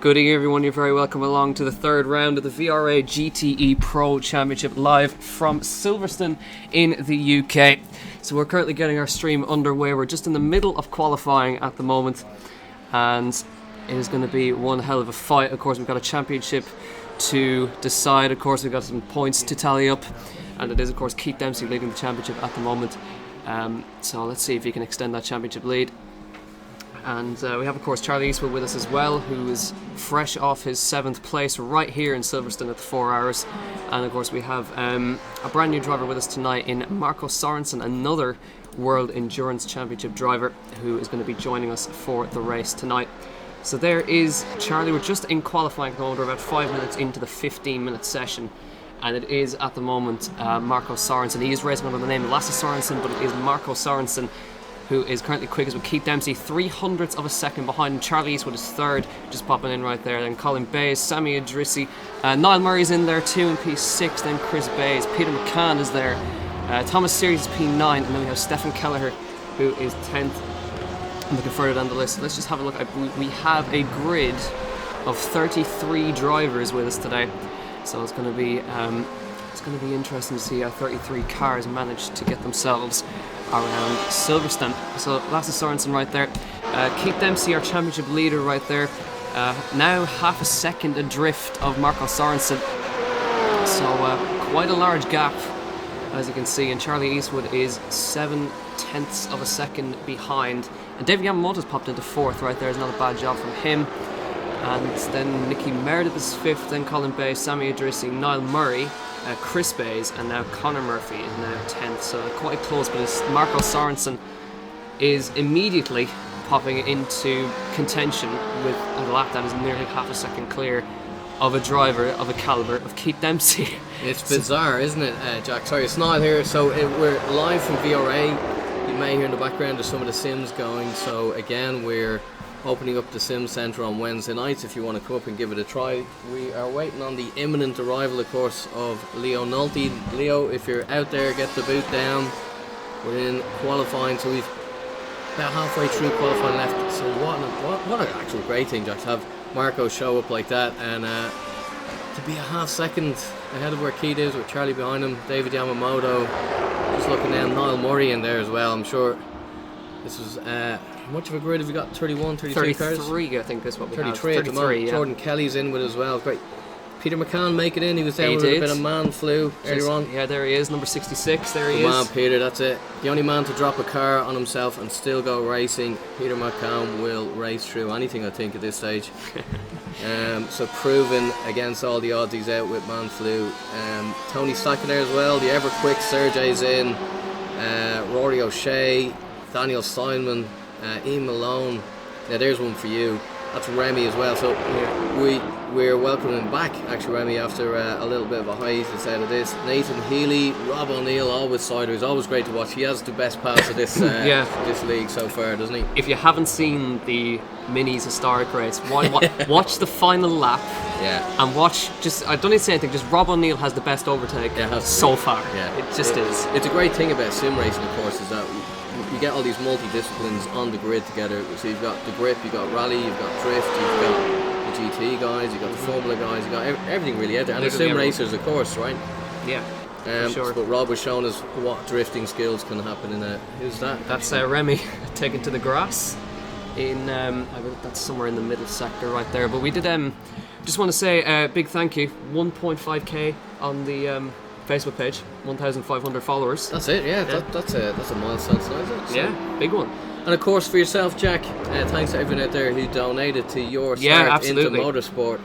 Good evening everyone, you're very welcome along to the third round of the VRA GTE Pro Championship live from Silverstone in the UK. So we're currently getting our stream underway. We're just in the middle of qualifying at the moment and it is going to be one hell of a fight. Of course we've got a championship to decide, of course we've got some points to tally up, and it is of course Keith Dempsey leading the championship at the moment. So let's see if he can extend that championship lead. And we have of course Charlie Eastwood with us as well, who is fresh off his 7th place right here in Silverstone at the 4 hours. And of course we have a brand new driver with us tonight in Marco Sorensen, another World Endurance Championship driver who is going to be joining us for the race tonight. So there is Charlie. We're just in qualifying at the moment. We're about 5 minutes into the 15-minute session, and it is at the moment Marco Sorensen. He is racing under the name Lasse Sorensen, but it is Marco Sorensen who is currently quickest with Keith Dempsey 0.03 of a second behind him. Charlie Eastwood is third, just popping in right there. Then Colin Bayes, Sammy Idrissi, Niall Murray's in there too in P6. Then Chris Bayes, Peter McCann is there, Thomas Series is P9, and then we have Stefan Kelleher who is 10th. I'm looking further down the list. Let's just have a look. We have a grid of 33 drivers with us today, so it's going to be interesting to see how 33 cars manage to get themselves around Silverstone. So Lasse Sorensen right there, Keith Dempsey, our championship leader right there, now half a second adrift of Marco Sorensen, so quite a large gap as you can see, and Charlie Eastwood is 0.7 of a second behind, and David Yamamoto's popped into 4th right there. Is not a bad job from him. And then Nicky Meredith is 5th, then Colin Bayes, Sammy Idrissi, Niall Murray, Chris Bayes, and now Conor Murphy is now 10th, so quite close. But Marco Sorensen is immediately popping into contention with a lap that is nearly half a second clear of a driver of the calibre of Keith Dempsey. It's bizarre, isn't it, Jack? Sorry, it's Niall here. So we're live from VRA. You may hear in the background there's some of the sims going. So again, we're opening up the Sim Centre on Wednesday nights if you want to come up and give it a try. We are waiting on the imminent arrival, of course, of Leo Nolte. Leo, if you're out there, get the boot down. We're in qualifying, so we've about halfway through qualifying left. So what an actual great thing, Jack, to have Marco show up like that, and to be a half second ahead of where Keith is with Charlie behind him, David Yamamoto, just looking down, Niall Murray in there as well. I'm sure this was how much of a grid have we got? 31, 32 cars? 33, I think is what we 33 have. at the moment. Yeah. Jordan Kelly's in with as well. Great. Peter McCann make it in. He was down with a bit of man flu earlier on. Yeah, there he is, number 66. There he is. Come on, Peter, that's it. The only man to drop a car on himself and still go racing. Peter McCann will race through anything, I think, at this stage. So proven against all the odds, he's out with man flu. Tony Stacken there as well. The ever quick Sergey's in. Rory O'Shea, Daniel Steinman, Ian Malone. Now there's one for you. That's Remy as well. So we're welcoming back actually Remy after a little bit of a hiatus out of this. Nathan Healy, Rob O'Neill, always cider. He's always great to watch. He has the best pass of this this league so far, doesn't he? If you haven't seen the Minis historic race, watch the final lap. Yeah. And watch, just I don't need to say anything, just Rob O'Neill has the best overtake so far. Yeah. It just is. It's a great thing about sim racing, of course, is that you get all these multi-disciplines on the grid together. So you've got the grip, you've got rally, you've got drift, you've got the GT guys, you've got the Formula guys, you've got everything really out there. And the sim racers, of course, right? Yeah, sure. But Rob was showing us what drifting skills can happen in a... Who's that? That's Remy taken to the grass. In I believe that's somewhere in the middle sector right there. But we did just want to say big thank you. 1.5k on the Facebook page, 1,500 followers. That's it, yeah. That's a milestone, isn't it? So, yeah, big one. And of course for yourself, Jack, thanks to everyone out there who donated to your start into motorsport.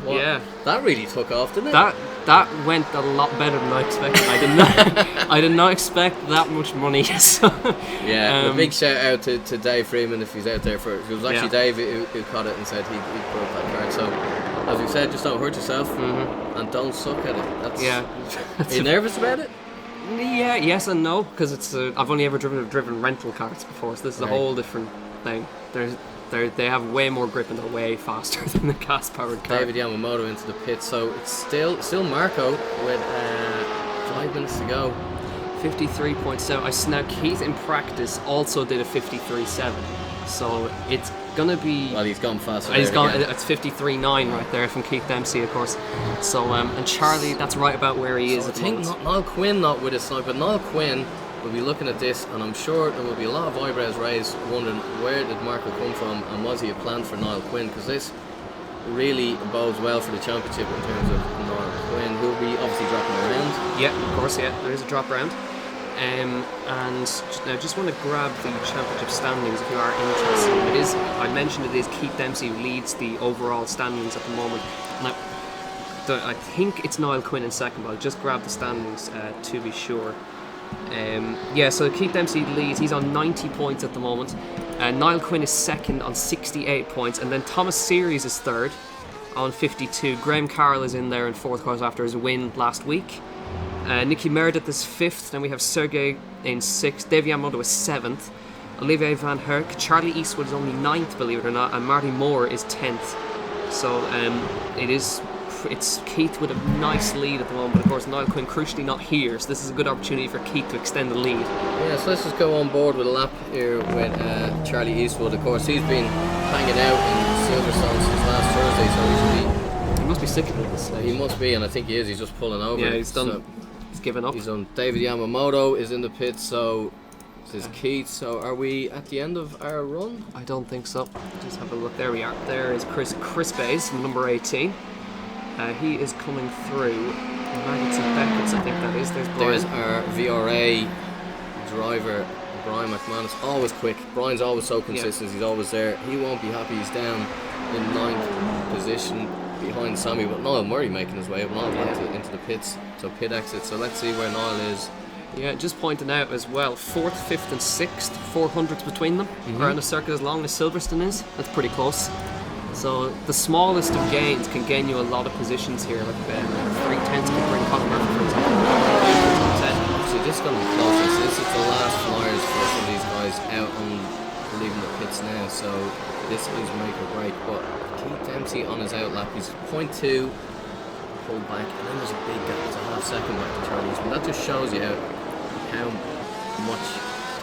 That really took off, didn't it? That went a lot better than I expected. I did not expect that much money. So. Yeah, a big shout out to Dave Freeman if he's out there for it. It was actually Dave who caught it and said he'd put up that card. So as we said, just don't hurt yourself and don't suck at it. Are you nervous about it? Yeah, yes and no, because it's I've only ever driven rental cars before, so this is a whole different thing. They have way more grip and they're way faster than the gas-powered car. David Yamamoto into the pit, so it's still Marco with 5 minutes to go. 53.7. Now Keith in practice also did a 53.7, so it's gonna be. Well, he's gone faster. He's gone. It's 53.9 right there from Keith Dempsey, of course. So and Charlie, that's right about where he is. I at the think moment. Niall Quinn not with us tonight, but Niall Quinn will be looking at this, and I'm sure there will be a lot of eyebrows raised, wondering where did Marco come from, and was he a plan for Niall Quinn? Because this really bodes well for the championship in terms of Niall Quinn, who will be obviously dropping around. Yeah, of course. Yeah, there is a drop round. And now just want to grab the championship standings if you are interested. It is, I mentioned it is Keith Dempsey who leads the overall standings at the moment. Now, I think it's Niall Quinn in second, but I'll just grab the standings to be sure. Yeah, so Keith Dempsey leads. He's on 90 points at the moment. Niall Quinn is second on 68 points, and then Thomas Series is third on 52. Graham Carroll is in there in fourth, course after his win last week. Nicky Meredith is fifth. Then we have Sergey in sixth. Dave Yamamoto is seventh. Olivier Van Herk. Charlie Eastwood is only ninth, believe it or not, and Marty Moore is 10th. So it's Keith with a nice lead at the moment, but of course Niall Quinn crucially not here, so this is a good opportunity for Keith to extend the lead. Yeah, so let's just go on board with a lap here with Charlie Eastwood. Of course, he's been hanging out in Silverstone since last Thursday, so He must be sick of it this stage. he must be, and I think he is. He's just pulling over. Yeah, he's done. So He's given up. he's on. David Yamamoto is in the pit, so this is Keith. So are we at the end of our run? I don't think so. Just have a look. There we are. There is Chris Bays, number 18. He is coming through. Maggots and Beckett's, I think that is. There's Brian. There's our VRA driver, Brian McManus. Always quick. Brian's always so consistent. Yeah. He's always there. He won't be happy. He's down in 9th position behind Sammy, but Niall Murray making his way up. Niall into the pits, so pit exit. So let's see where Niall is. Yeah, just pointing out as well, 4th, 5th and 6th, 400s between them. Around a circuit as long as Silverstone is. That's pretty close. So the smallest of gains can gain you a lot of positions here. Like 3/10 can bring Conor Murphy, for example. See, this is going to be close. This is the last flyers for some of these guys out on leaving the pits now. So this is make or break. But Keith Dempsey on his out lap, he's 0.2 pulled back, and then there's a big gap. It's a half second back to Charlie Eastwood. That just shows you how much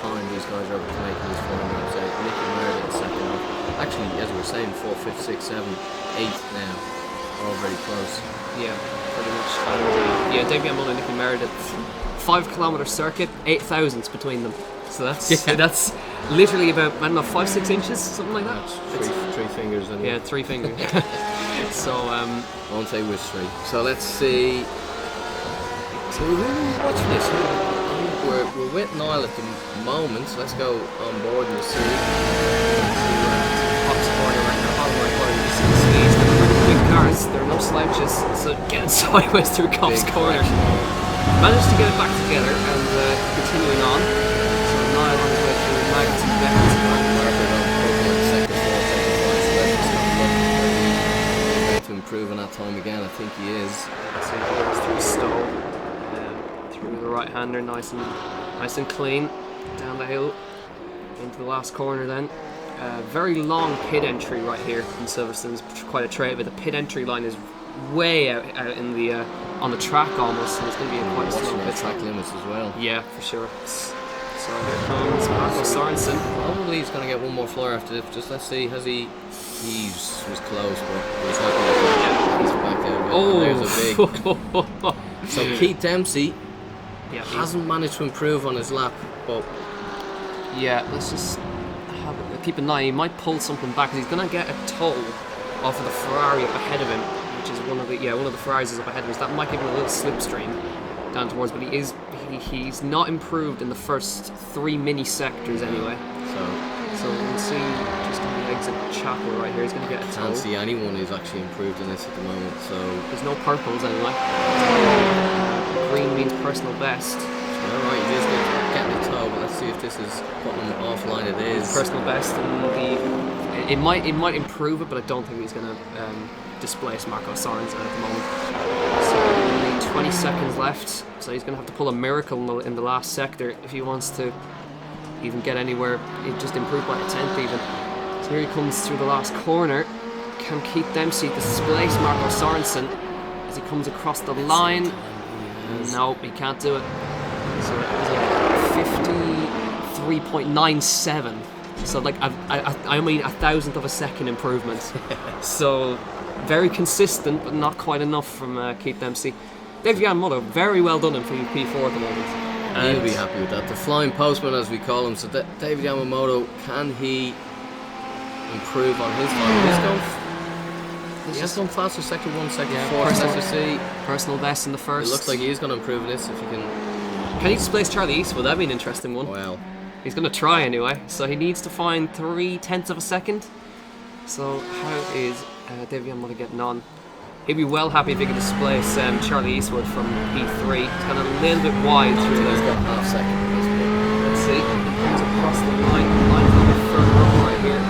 time these guys are able to make in these 400 laps out. Nicky Meredith in second half. Actually, as we were saying, 4, 5, 6, 7, 8 now. All very close. Yeah, pretty much. And, yeah, Dave Yamamoto and Nicky Meredith, 5 kilometre circuit, 8 thousandths between them. So that's literally about, I don't know, 5-6 inches, something like that. That's three fingers. Anyway. Yeah, 3 fingers. So I won't say which 3. So let's see. So what's this? We're with Niall at the moment. So let's go on board and see. Fox corner right now. Oh my god, you see the skis. They're big cars. There are no slouches. So getting sideways through Cops corner. Managed to get it back together and continuing on. So Niall on his way through Maggots and Beckett's. To improve on that time again, I think he is. So he goes through Stowe, through the right hander, nice and clean, down the hill into the last corner. Then very long pit entry right here in Silverstone. Is quite a trait, but the pit entry line is way out in the on the track almost, and it's going to be a quite a slow pit track limits as well. Yeah, for sure. So here comes Marco Sorensen. Probably he's going to get one more flyer after this. Just let's see, has he? He was close, but he's not going to get. He's back out. Oh, there's a big. So Keith Dempsey hasn't managed to improve on his lap, but let's just keep an eye. He might pull something back because he's going to get a tow off of the Ferrari up ahead of him, which is one of the Ferraris is up ahead of us. That might give him a little slipstream down towards, but he's not improved in the first 3 mini sectors anyway. So we'll see just on the exit chapel right here. He's going to get a tow. Can't see anyone who's actually improved in this at the moment. So there's no purples anyway. Green means personal best. Alright, you just get the tow, but let's see if this is putting him offline. It is personal best, and it might improve it, but I don't think he's going to displace Marco Sorensen at the moment. So only 20 seconds left, so he's going to have to pull a miracle in the last sector if he wants to even get anywhere. It just improved by a tenth even. So here he comes through the last corner. Can Keith Dempsey displace Marco Sorensen as he comes across the line? No, he can't do it. So it was a 53.97 So like I mean a thousandth of a second improvement. So very consistent, but not quite enough from Keith Dempsey. David Yamamoto, very well done in P4 at the moment. He'll be happy with that. The flying postman, as we call him. So David Yamamoto, can he improve on his time? He's going faster, sector 1, sector 4. Let's see. Personal best in the first. It looks like he's going to improve in this if he can. Can he displace Charlie Eastwood? That'd be an interesting one. Well, he's going to try anyway. So he needs to find 0.3 of a second. So how is David Yamamoto getting on? He'd be well happy if he could displace Charlie Eastwood from P3. He's gone a little bit wide through there. He's got half second in this bit. Let's see. He comes across the line. The line's a little bit further up right here.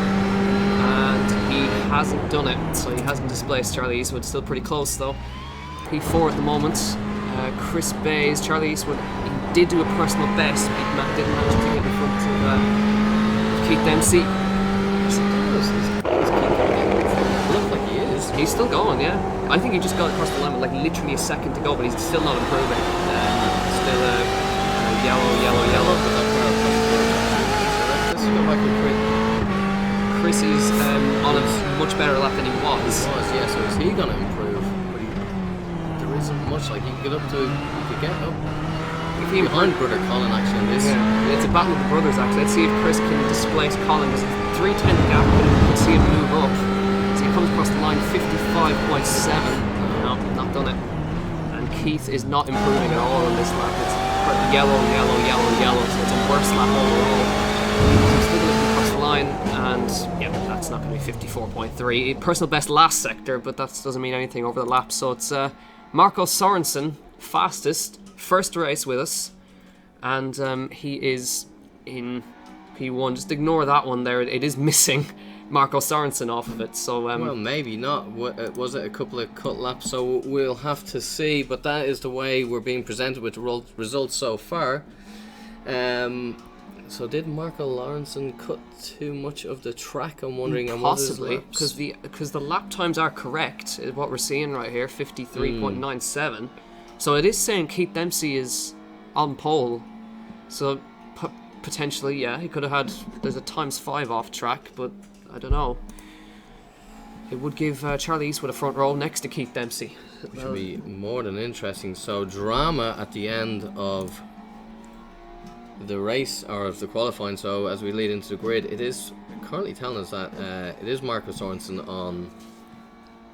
And he hasn't done it. So he hasn't displaced Charlie Eastwood. Still pretty close though. P4 at the moment. Chris Bays, Charlie Eastwood, he did do a personal best, but didn't manage to get in front of Keith Dempsey. He's still going, yeah. I think he just got across the line with like literally a second to go, but he's still not improving. Still yellow. Let's go back to Chris. Chris is on a much better lap than he was. Yeah, so is he going to improve? But there isn't much, like he could get up to, he could get up. If he behind brother Colin actually in this. Yeah, it's a battle of the brothers actually. Let's see if Chris can displace Colin. There's a 3:10 gap, but you can see him move up. So he comes across the line 55.7. No, not done it. And Keith is not improving at all on this lap. It's yellow. So it's a worse lap overall. He's still going to come across the line, and yeah, that's not going to be 54.3. Personal best last sector, but that doesn't mean anything over the lap. So it's Marco Sorensen, fastest, first race with us, and he is in P1. Just ignore that one there. It is missing Marco Sorensen off of it. So well, maybe not. Was it a couple of cut laps? So we'll have to see. But that is the way we're being presented with the results so far. So did Marco Sorensen cut too much of the track? I'm wondering. Possibly, because the lap times are correct. Is what we're seeing right here, 53.97. So it is saying Keith Dempsey is on pole. So potentially, yeah, he could have had. There's a ×5 off track, but I don't know. It would give Charlie Eastwood a front row next to Keith Dempsey. Which would be more than interesting. So drama at the end of the race, or of the qualifying. So as we lead into the grid, it is currently telling us that it is Marco Sorensen on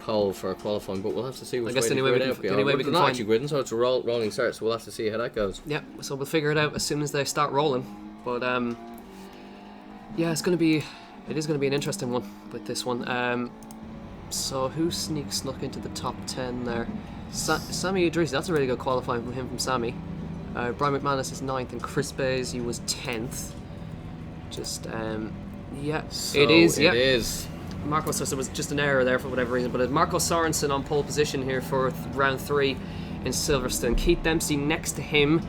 pole for qualifying, but we'll have to see which way we can find actually gridding, so it's a rolling start, so we'll have to see how that goes. Yeah, so we'll figure it out as soon as they start rolling. But yeah, it is going to be an interesting one with this one. So who snuck into the top 10 there? Sammy Idrissi, that's a really good qualifying from him, from Sammy. Brian McManus is 9th, and Chris Bays, he was 10th. Just yeah, so it is. It is. Marco Sorensen was just an error there for whatever reason, but it's Marco Sorensen on pole position here for round 3 in Silverstone. Keith Dempsey next to him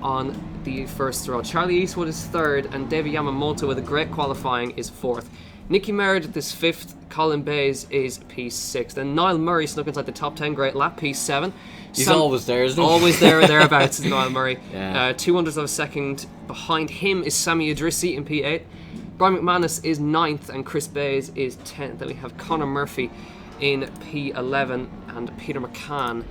on the first row. Charlie Eastwood is 3rd, and David Yamamoto with a great qualifying is 4th. Nicky Meredith is 5th, Colin Bays is P6th, and Niall Murray snuck inside the top 10, great lap, P7. He's always there, isn't he? Always there or thereabouts is Niall Murray. Yeah. 200th of a second behind him is Sammy Idrissi in P8. Brian McManus is 9th, and Chris Bays is 10th. Then we have Conor Murphy in P11, and Peter McCann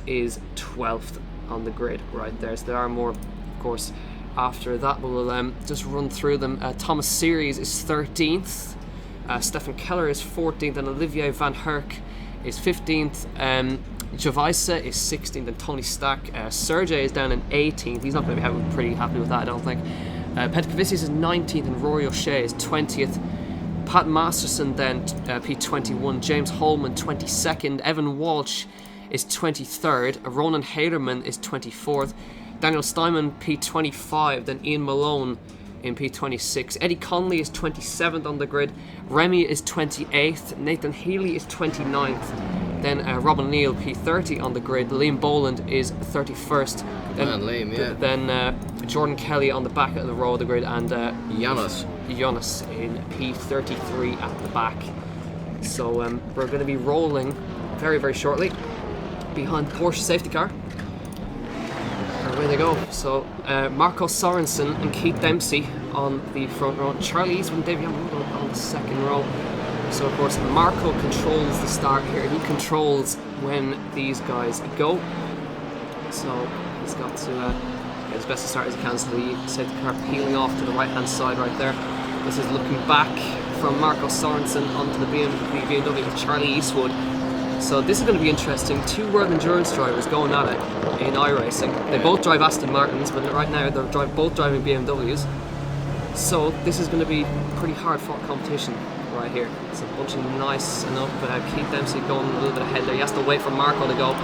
is 12th on the grid right there. So there are more, of course, after that. We'll just run through them. Thomas Series is 13th. Stefan Keller is 14th, and Olivier Van Herk is 15th. Javisa is 16th, and Tony Stack. Sergey is down in 18th. He's not going to be pretty happy with that, I don't think. Petrovicius is 19th, and Rory O'Shea is 20th. Pat Masterson then P21. James Holman 22nd. Evan Walsh is 23rd. Ronan Haderman is 24th. Daniel Steinman P25. Then Ian Malone in P26. Eddie Conley is 27th on the grid. Remy is 28th. Nathan Healy is 29th. Then Robin Neal P30 on the grid. Liam Boland is 31st. Then Jordan Kelly on the back of the row of the grid, and Jonas in P33 at the back. So we're going to be rolling very, very shortly behind the Porsche safety car. Our away they go. So Marco Sorensen and Keith Dempsey on the front row. Charlie Eastwood and David Yamamoto on the second row. So of course Marco controls the start here. He controls when these guys go. So he's got to get as best a start as he can. So the safety car peeling off to the right hand side right there. This is looking back from Marco Sorensen onto the BMW with Charlie Eastwood. So this is going to be interesting. Two World Endurance drivers going at it in iRacing. They both drive Aston Martins, but right now they're both driving BMWs. So this is going to be pretty hard fought competition right here. It's a bunch of nice enough, but Keith Dempsey going a little bit ahead there. He has to wait for Marco to go.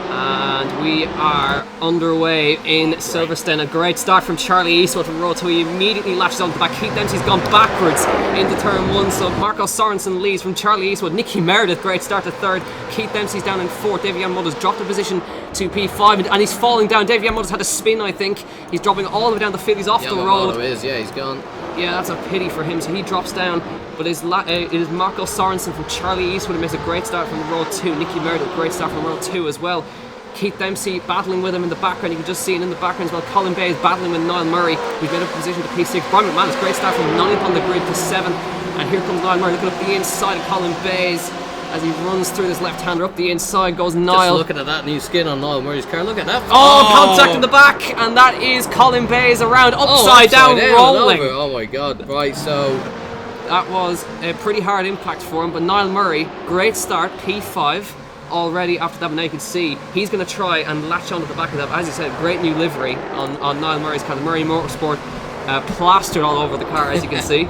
And we are underway in Silverstone. A great start from Charlie Eastwood from row 2. He immediately lashes onto the back. Keith Dempsey's gone backwards into turn 1. So Marco Sorensen leads from Charlie Eastwood. Nicky Meredith, great start to 3rd. Keith Dempsey's down in 4th. David Yamamoto's dropped a position to P5 and he's falling down. David Yamamoto's had a spin, I think. He's dropping all the way down the field. He's off the road. Yeah, he's gone. Yeah, that's a pity for him. So he drops down. But it is Marco Sorensen from Charlie Eastwood who makes a great start from row 2. Nicky Meredith, great start from row 2 as well. Keith Dempsey battling with him in the background. You can just see it in the background as well. Colin Bay is battling with Niall Murray, who's made up a position to P6. Brian McManus, great start from 9th on the grid to 7th. And here comes Niall Murray looking up the inside of Colin Bayes as he runs through this left-hander. Up the inside goes Niall. Just looking at that new skin on Niall Murray's car. Look at that. Oh, contact in the back. And that is Colin Bayes around, upside down rolling. Oh my God. Right, so that was a pretty hard impact for him. But Niall Murray, great start, P5. Already after that, but now you can see he's going to try and latch onto the back of that. As you said, great new livery on Niall Murray's car. The Murray Motorsport plastered all over the car, as you can see.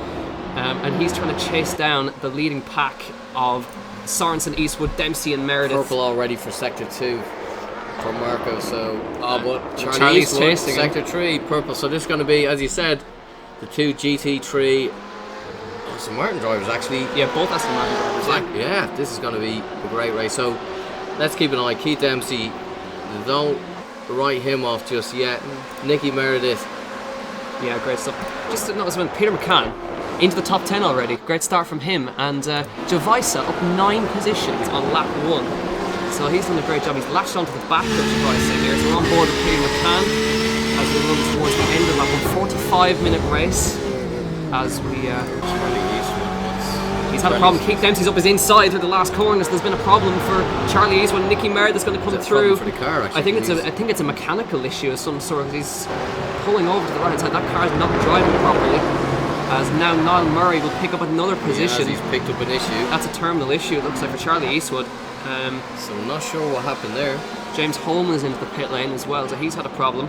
And he's trying to chase down the leading pack of Sorensen, Eastwood, Dempsey and Meredith. Purple already for Sector 2 for Marco. So, but Charlie's Eastwood, chasing Sector 3, purple. So this is going to be, as you said, the two GT3 Aston Martin drivers actually. Yeah, both Aston Martin drivers. Yeah, this is going to be a great race. So let's keep an eye. Keith Dempsey, don't write him off just yet. Nicky Meredith. Yeah, great stuff. Just to notice when Peter McCann into the top 10 already. Great start from him. And Javisa up 9 positions on lap 1. So he's done a great job. He's latched onto the back of Javisa here. So we're on board with Peter McCann as we run towards the end of lap 1. 45-minute race as we... He's had a problem. Keith Dempsey's up his inside through the last corners. There's been a problem for Charlie Eastwood. Nicky Meredith's going to come through. For the car, actually, I think it's a mechanical issue of some sort. He's pulling over to the right hand side. That car's not driving properly. As now Niall Murray will pick up another position. Yeah, he's picked up an issue. That's a terminal issue. It looks like for Charlie Eastwood. So I'm not sure what happened there. James Holman is into the pit lane as well, so he's had a problem.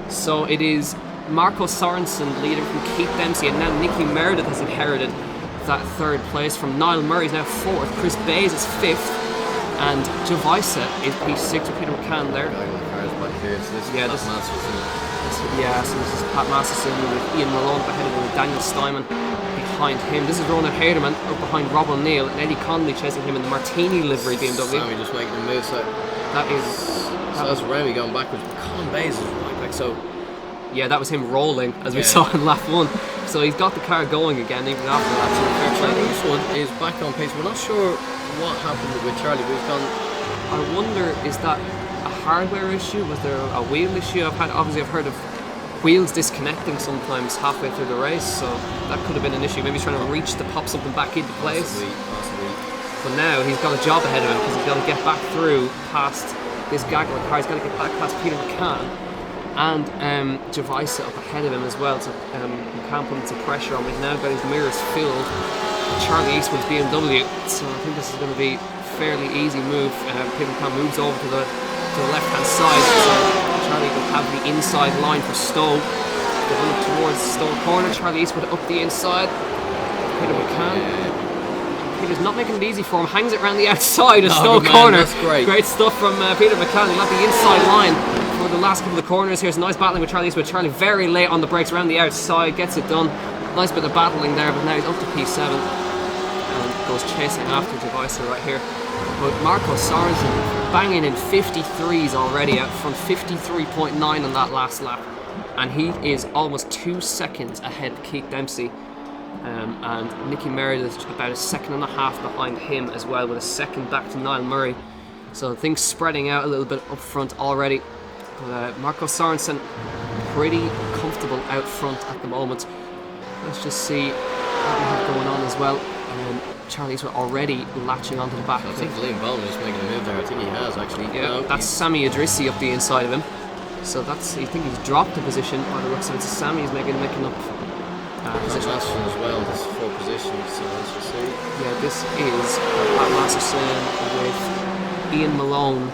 So it is Marco Sorensen leading from Keith Dempsey, and now Nicky Meredith has inherited that 3rd place from Niall Murray. Is now 4th. Chris Bayes is 5th, and Javisa is P6 with Peter McCann there. So this is Pat Masterson with Ian Malone ahead of him, with Daniel Steinman behind him. This is Ronan Herdeman up behind Rob O'Neill, and Eddie Connolly chasing him in the Martini livery BMW. Sammy just making the move. So that's Remy going backwards, but Colin Bayes is right back. So yeah, that was him rolling as we saw in lap 1. So he's got the car going again even after that. So Charlie Eastwood is back on pace. We're not sure what happened with Charlie, but he's gone. I wonder, is that a hardware issue? Was there a wheel issue? I've heard of wheels disconnecting sometimes halfway through the race, so that could have been an issue. Maybe he's trying to reach to pop something back into place. Possibly. But now he's got a job ahead of him because he's got to get back through past this gaggle car. He's got to get back past Peter McCann and Javisa up ahead of him as well. So McCann putting some pressure on. We've now got his mirrors filled. Charlie Eastwood's BMW. So I think this is going to be a fairly easy move. Peter McCann moves over to the left hand side. So Charlie will have the inside line for Stowe. They're running towards Stowe corner. Charlie Eastwood up the inside. Peter McCann. Peter's not making it easy for him. Hangs it around the outside of Stowe corner. That's great. Great stuff from Peter McCann. He'll have the inside line for the last couple of corners. Here's nice battling with Charlie Eastwood. Charlie very late on the brakes around the outside. Gets it done. Nice bit of battling there, but now he's up to P7. And goes chasing after Javisa right here. But Marco Sorensen banging in 53s already out front, 53.9 on that last lap, and he is almost 2 seconds ahead of Keith Dempsey, and Nicky Meredith about 1.5 seconds behind him as well, with a second back to Niall Murray. So things spreading out a little bit up front already. But Marco Sorensen pretty comfortable out front at the moment. Let's just see what we have going on as well. Charlie's already latching onto the back. I think Liam Bowman is making a move there. I think he has actually. Yeah, no, that's Sami Idrissi up the inside of him. So that's, I think he's dropped the position by the looks of it. So Sami's making up position as well. This is 4 positions, so let's just see. Yeah, this is Pat Masterson with Ian Malone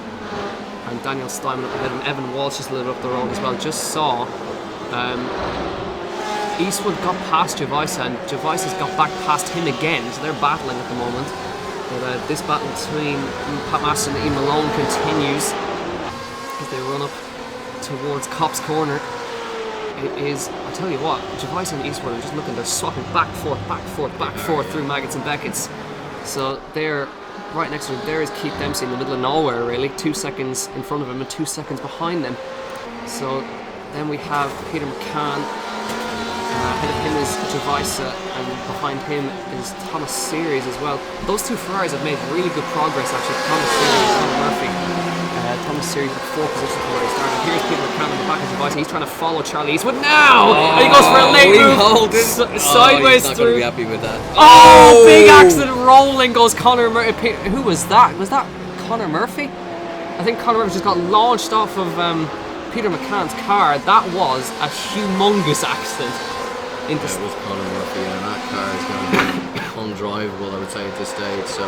and Daniel Steinman up ahead, and Evan Walsh is a little up the road as well. Just saw Eastwood got past Gervaisa, and Gervaisa got back past him again, so they're battling at the moment. But this battle between Pat Masterson and Ian Malone continues as they run up towards Copse Corner. It is, I'll tell you what, Gervaisa and Eastwood are just looking, they're swapping back, forth through Maggots and Beckett's. So they're right next to him. There is Keith Dempsey in the middle of nowhere, really. 2 seconds in front of him and 2 seconds behind them. So then we have Peter McCann. Ahead of him is Gervaisa, and behind him is Thomas Series as well. Those 2 Ferraris have made really good progress, actually. Thomas Series and Conor Murphy. Thomas Series with 4 positions from where he started. Here's Peter McCann in the back of Gervaisa. He's trying to follow Charlie Eastwood now! And he goes for a late move. Sideways he's not through. Be happy with that. Oh, big accident rolling goes Conor Murphy. Who was that? Was that Conor Murphy? I think Conor Murphy just got launched off of Peter McCann's car. That was a humongous accident. It was Conor Murphy, and that car is going to be undrivable, I would say, at this stage. So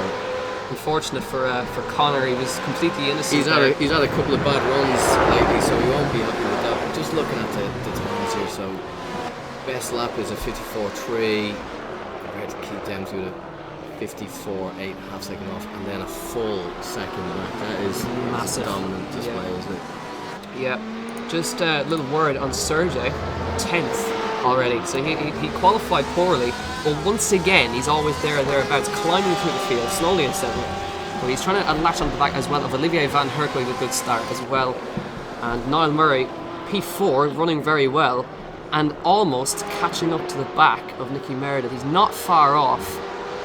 unfortunate for Conor. He was completely innocent. He's had a couple of bad runs lately, so he won't be happy with that. But just looking at the times here, so best lap is a 54.3 compared to Keith Dempsey with a 54.8, half second off, and then a full second back. That is massive, dominant display, isn't it? Yeah. Just a little word on Sergey, 10th. Already, so he qualified poorly, but once again he's always there or thereabouts, climbing through the field slowly and steadily. But he's trying to latch onto the back as well of Olivier Van Herk with a good start as well, and Niall Murray P4 running very well and almost catching up to the back of Nicky Meredith. He's not far off.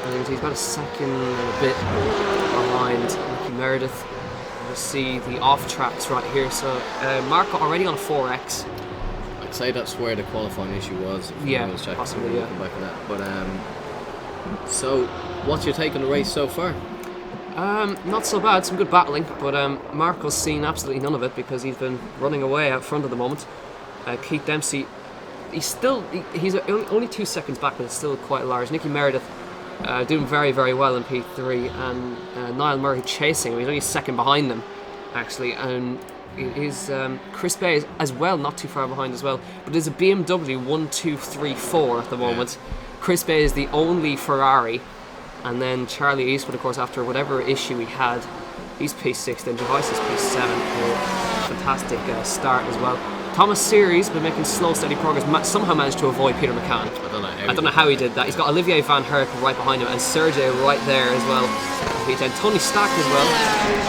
I think he's about a second and a bit behind Nicky Meredith. You see the off tracks right here. So Marco already on a 4X. I'd say that's where the qualifying issue was. Yeah, possibly, yeah. Back to that. But so, what's your take on the race so far? Not so bad. Some good battling, but Marco's seen absolutely none of it because he's been running away out front at the moment. Keith Dempsey, he's only 2 seconds back, but it's still quite large. Nicky Meredith doing very, very well in P3, and Niall Murray chasing him. He's only second behind them, actually, and is Chris Bay is as well, not too far behind as well, but there's a BMW 1, 2, 3, 4 at the moment. Yeah. Chris Bay is the only Ferrari, and then Charlie Eastwood, of course, after whatever issue he had, he's P6, then Gervais is P7. Fantastic start as well. Thomas Series been making slow, steady progress. Somehow managed to avoid Peter McCann. I don't know how he did that. He's got Olivier Van Herk right behind him, and Sergey right there as well. P10. Tony Stack as well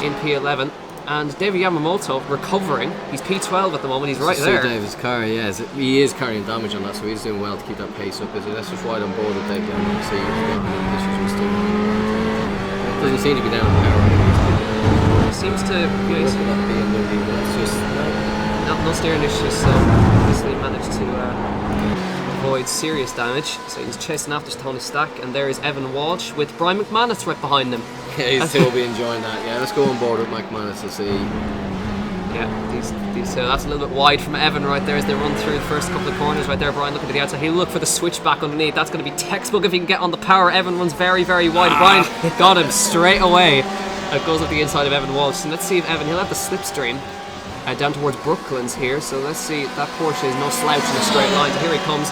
in P11. And David Yamamoto recovering. He's P12 at the moment. He's right there. David's car, yes, he is carrying damage on that, so he's doing well to keep that pace up. That's just right on board with David Yamamoto. See, doesn't seem to be down in power. He seems to. No steering issues. So obviously managed to avoid serious damage. So he's chasing after Tony Stack, and there is Evan Walsh with Brian McManus right behind him. Yeah, he's still be enjoying that. Yeah, let's go on board with McManus and see. Yeah, these that's a little bit wide from Evan right there as they run through the first couple of corners right there. Brian looking to the outside. He'll look for the switchback underneath. That's going to be textbook if he can get on the power. Evan runs very, very wide. Brian got him straight away. It goes up the inside of Evan Walsh. And let's see if he'll have the slipstream down towards Brooklands here. So let's see, that Porsche is no slouch in a straight line. So here he comes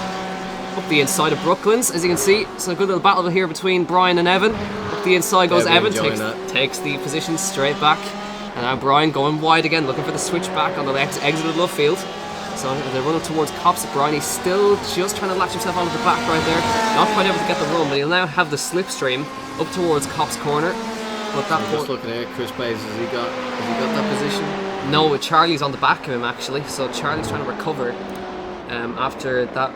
up the inside of Brooklands, as you can see. So a good little battle here between Brian and Evan. Up the inside goes Evan, takes the position straight back. And now Brian going wide again, looking for the switchback on the exit of Love Field. So they're running towards Copse. Brian, he's still just trying to latch himself onto the back right there. Not quite able to get the run, but he'll now have the slipstream up towards Copse Corner. But that just looking at Chris Bays, has he got that position? No, Charlie's on the back of him actually. So Charlie's trying to recover after that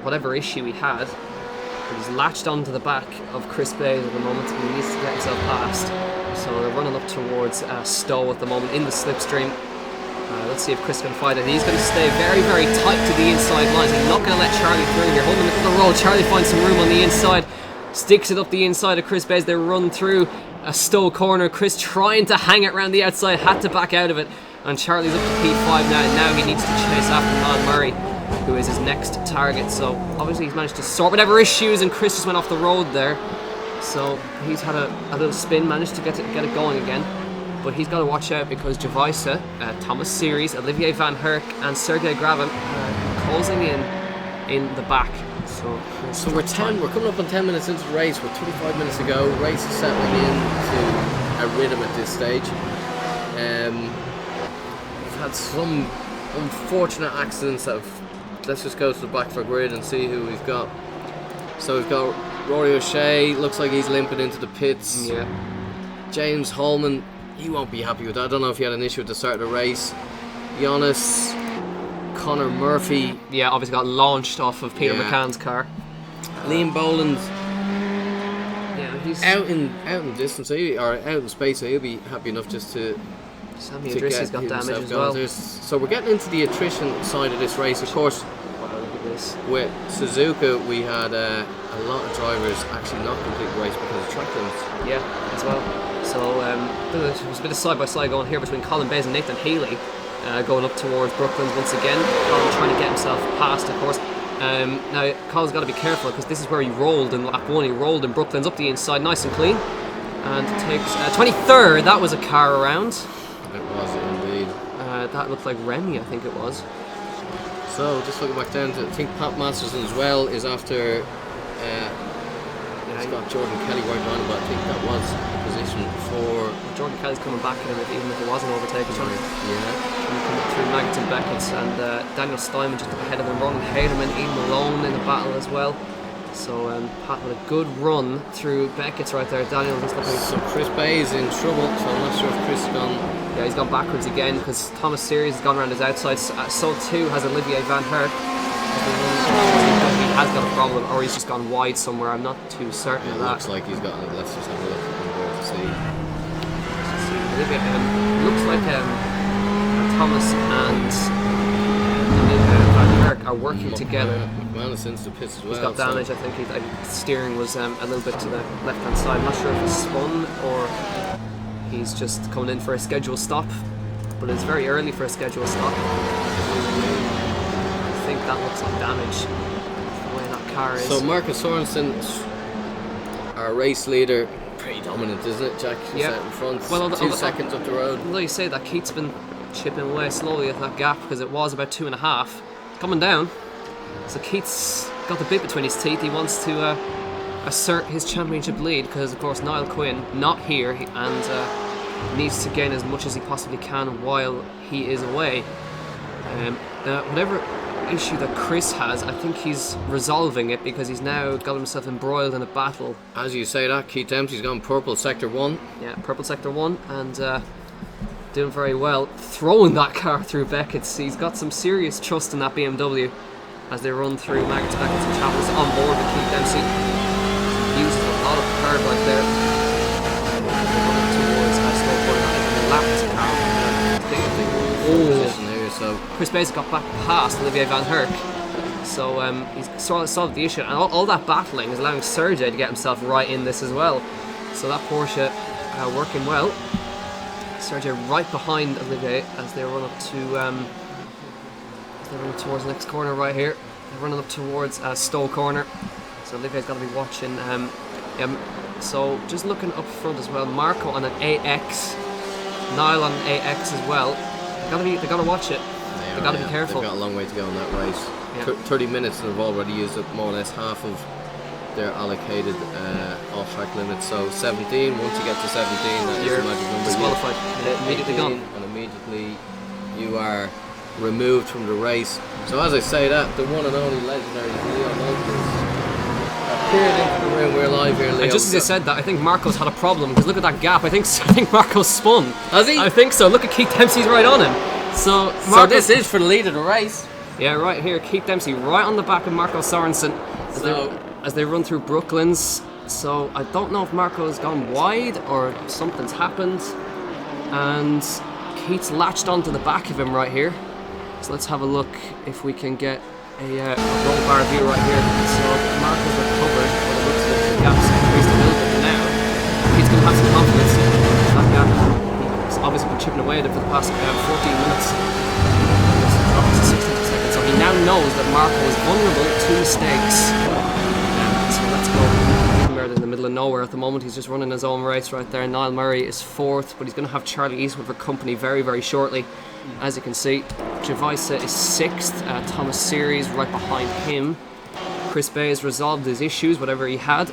whatever issue he had. But he's latched onto the back of Chris Bays at the moment, and he needs to get himself past. So they're running up towards Stowe at the moment in the slipstream. Let's see if Chris can find it. He's going to stay very, very tight to the inside lines. He's not going to let Charlie through here. Holding it to the roll. Charlie finds some room on the inside. Sticks it up the inside of Chris Bay as they run through a Stowe corner. Chris trying to hang it around the outside. Had to back out of it. And Charlie's up to P5 now. And now he needs to chase after Noel Murray, who is his next target. So obviously he's managed to sort whatever issues, and Chris just went off the road there. So he's had a little spin, managed to get it going again. But he's got to watch out because Javisa, Thomas Series, Olivier Van Herk and Sergei Graven closing in the back. So we're coming up on 10 minutes into the race. We're 25 minutes to go. Race is settling into a rhythm at this stage. We've had some unfortunate accidents that have... Let's just go to the back for grid and see who we've got. So we've got Rory O'Shea, looks like he's limping into the pits. Yeah. James Holman, he won't be happy with that. I don't know if he had an issue at the start of the race. Giannis, Connor Murphy. Yeah, obviously got launched off of Peter Yeah. McCann's car. Liam Boland, Yeah, he's... out in distance, or out in space, so he'll be happy enough just to Sammy to Idrissi's got himself damage as going. well. So we're getting into the attrition side of this race. Of course, Wow, look at this. with Suzuka, we had a lot of drivers actually not complete the race because of track limits. Yeah, as well. So there's a bit of side-by-side going here between Colin Bays and Nathan Healy, going up towards Brooklands once again. Colin trying to get himself past, of course. Now, Colin's got to be careful because this is where he rolled in lap 1. He rolled in Brooklands up the inside, nice and clean. And takes 23rd. That was a car around. It was indeed. That looked like Remy, I think it was. So just looking back down to, I think Pat Masterson as well is after. He's got Jordan Kelly right behind him, but I think that was a position for. Jordan Kelly's coming back at him, even if it wasn't overtaken. Trying to come up through Maggots and Beckett's, and Daniel Steinman just up ahead of him. Ronan Haderman, Ian Malone in the battle as well. So Pat with a good run through Beckett's right there. Daniel just looking. So Chris Bay is in trouble, so I'm not sure if Chris has gone. Yeah, he's gone backwards again because Thomas Series has gone around his outside. So too has Olivier Van Herk. He has got a problem, or he's just gone wide somewhere. I'm not too certain It of that. looks like he's got. Let's just have a look on board to see. Olivier, looks like Thomas and Van Herk are working together. McManus into the pits as well. He's got damage. so- I think his steering was a little bit to the left-hand side. I'm not sure if he's spun or he's just coming in for a scheduled stop, but it's very early for a scheduled stop. I think that looks like damage. The way that car is. So Marcus Sorensen, our race leader, pretty dominant, isn't it, Jack? He's Yeah. out in front, Well, 2 seconds up the road. Although you say that, Keith's been chipping away slowly at that gap because it was about 2.5. Coming down. So Keith's got the bit between his teeth. He wants to assert his championship lead because, of course, Niall Quinn not here and needs to gain as much as he possibly can while he is away. Whatever issue that Chris has, I think he's resolving it because he's now got himself embroiled in a battle. As you say that, Keith Dempsey's gone purple, sector 1. Yeah, purple sector 1 and doing very well. Throwing that car through Beckett's. He's got some serious trust in that BMW as they run through Maggots, Beckett's and Chapels on board with Keith Dempsey. He uses a lot of card right there. Running towards Stowe Corner. I think the lap car. Position here, so Chris Bays got back past Olivier Van Herk. So he's sort of solved the issue. And all that battling is allowing Sergei to get himself right in this as well. So that Porsche working well. Sergio right behind Olivier as they run up to they're running towards the next corner right here. They're running up towards Stowe Corner. So Olivier's got to be watching. So just looking up front as well. Marco on an AX, Niall on an AX as well. They got to watch it. They got to be careful. They've got a long way to go in that race. Yeah. 30 minutes and they've already used up more or less half of their allocated off-track limits. So 17, once you get to 17, that is the magic number. Disqualified. Immediately 18, gone. and immediately you are removed from the race. So as I say that, the one and only legendary Leo Lopez appeared into the room. We're live here, Leo. And just as I said that, I think Marco's had a problem because look at that gap. I think Marco's spun. Has he? I think so. Look at Keith Dempsey's right on him. So this is for the lead of the race. Yeah, right here, Keith Dempsey right on the back of Marco Sorensen as they run through Brooklands. So I don't know if Marco's gone wide or something's happened. And Keith's latched onto the back of him right here. So let's have a look if we can get a roll bar view right here. So Marco's recovered, but it looks like the gap's increased a little bit now. Keith's going to have some confidence. That gap, he's obviously been chipping away at it for the past 14 minutes. So he now knows that Marco is vulnerable to mistakes. So let's go. They're in the middle of nowhere at the moment. He's just running his own race right there. Niall Murray is 4th, but he's going to have Charlie Eastwood for company very, very shortly. As you can see, Javisa is 6th. Thomas Series right behind him. Chris Bay has resolved his issues, whatever he had.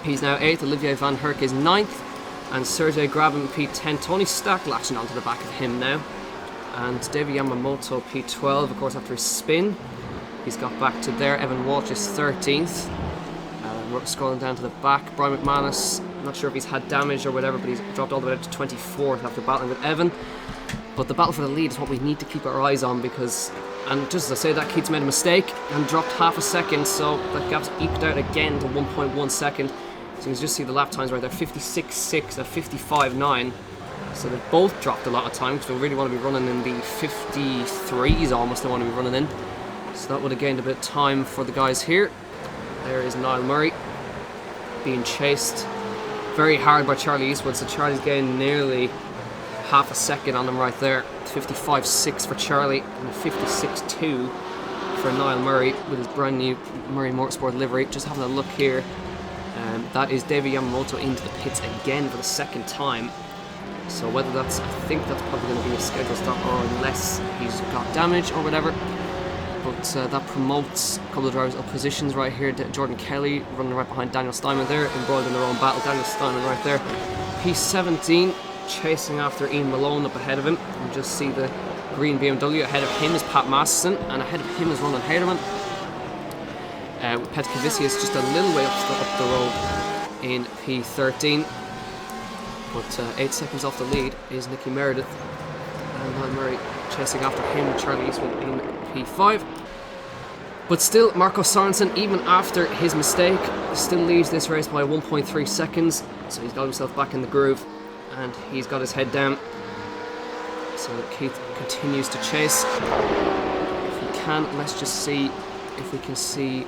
He's now 8th. Olivier Van Herk is 9th. And Sergey Grabin P10. Tony Stack latching onto the back of him now. And David Yamamoto P12, of course, after his spin. He's got back to there. Evan Walsh is 13th. We're scrolling down to the back. Brian McManus, I'm not sure if he's had damage or whatever, but he's dropped all the way up to 24th after battling with Evan. But the battle for the lead is what we need to keep our eyes on because, and just as I say that, Keith's made a mistake and dropped half a second, so that gap's eked out again to 1.1 second. So you can just see the lap times right there, 56.6 and 55.9. So they've both dropped a lot of time because they really want to be running in the 53s almost, they want to be running in. So that would have gained a bit of time for the guys here. There is Niall Murray being chased very hard by Charlie Eastwood, so Charlie's gained nearly half a second on him right there. 55.6 for Charlie and 56.2 for Niall Murray with his brand new Murray Motorsport livery. Just having a look here, that is David Yamamoto into the pits again for the 2nd time. So whether that's, I think that's probably going to be a scheduled stop or unless he's got damage or whatever. But that promotes a couple of drivers up positions right here. Jordan Kelly running right behind Daniel Steinman there, embroiled in their own battle. Daniel Steinman right there. P17 chasing after Ian Malone up ahead of him. You just see the green BMW. Ahead of him is Pat Masterson, and ahead of him is Ronan Haderman. Petkavicius just a little way up the road in P13. But 8 seconds off the lead is Nicky Meredith. And Niall Murray chasing after him, Charlie Eastwood in P5. But still, Marco Sorensen, even after his mistake, still leads this race by 1.3 seconds. So he's got himself back in the groove and he's got his head down. So Keith continues to chase. If we can, let's just see if we can see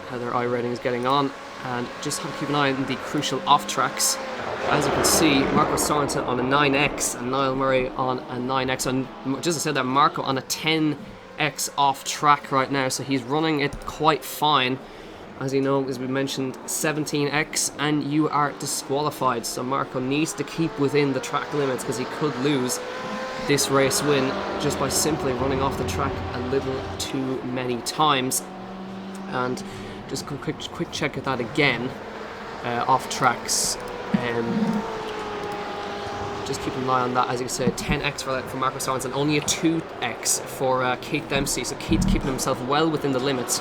how their I rating is getting on. And just have to keep an eye on the crucial off tracks. As you can see, Marco Sorensen on a 9X and Niall Murray on a 9X. And just as I said that, Marco on a 10X off track right now, so he's running it quite fine. As you know, as we mentioned, 17X and you are disqualified. So Marco needs to keep within the track limits because he could lose this race win just by simply running off the track a little too many times. And just a quick check at that again, off tracks. Just keep an eye on that. As you said, 10X for Marco Sorensen, only a 2X for Keith Dempsey. So Keith's keeping himself well within the limits.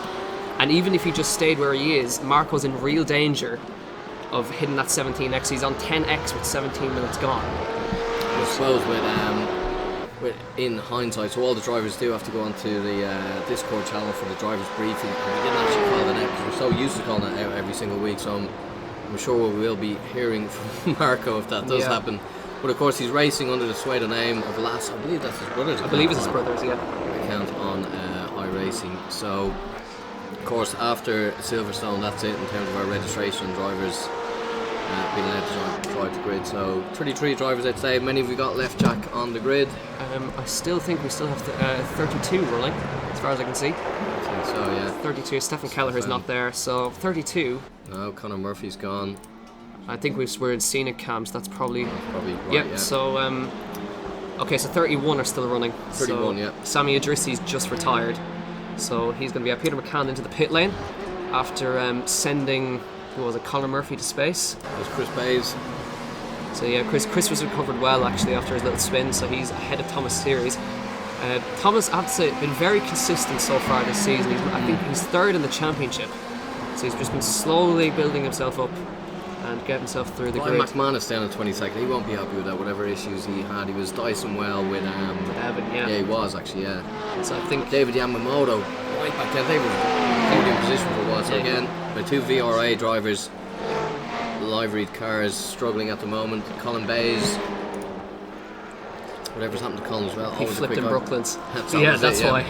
And even if he just stayed where he is, Marco's in real danger of hitting that 17X. He's on 10X with 17 minutes gone. I suppose in hindsight, so all the drivers do have to go onto the Discord channel for the drivers briefing. And we didn't actually call that out because we're so used to calling that out every single week. So I'm sure we will be hearing from Marco if that does happen. But of course, he's racing under the pseudo name of Lass. I believe that's his brother's. I believe it's his brother's, yeah. Account on iRacing. So, of course, after Silverstone, that's it in terms of our registration drivers being allowed to drive the grid. So, 33 drivers, I'd say. Many have we got left, Jack, on the grid? I still think we still have 32 rolling, as far as I can see. I think so, yeah. 32. Stephen Kelleher's not there, so 32. No, Conor Murphy's gone. I think we're in scenic cams. That's probably right, yeah. So okay, so 31 are still running. 31, so yeah. Sammy Idrissi's just retired, so he's going to be out. Peter McCann into the pit lane after sending Conor Murphy to space. There's Chris Bays. So yeah, Chris was recovered well actually after his little spin, so he's ahead of Thomas Series. Thomas, I have to say, been very consistent so far this season. I think he's 3rd in the championship, so he's just been slowly building himself up and get himself through the grid. McManus down at 22nd. He won't be happy with that. Whatever issues he had, he was dicing well with Evan. Yeah, he was actually. Yeah. So I think David Yamamoto right back then. They were podium position for a while. So again, my 2 VRA drivers, liveried cars struggling at the moment. Colin Bays whatever's happened to Colin as well. He flipped in Brooklands. That's why.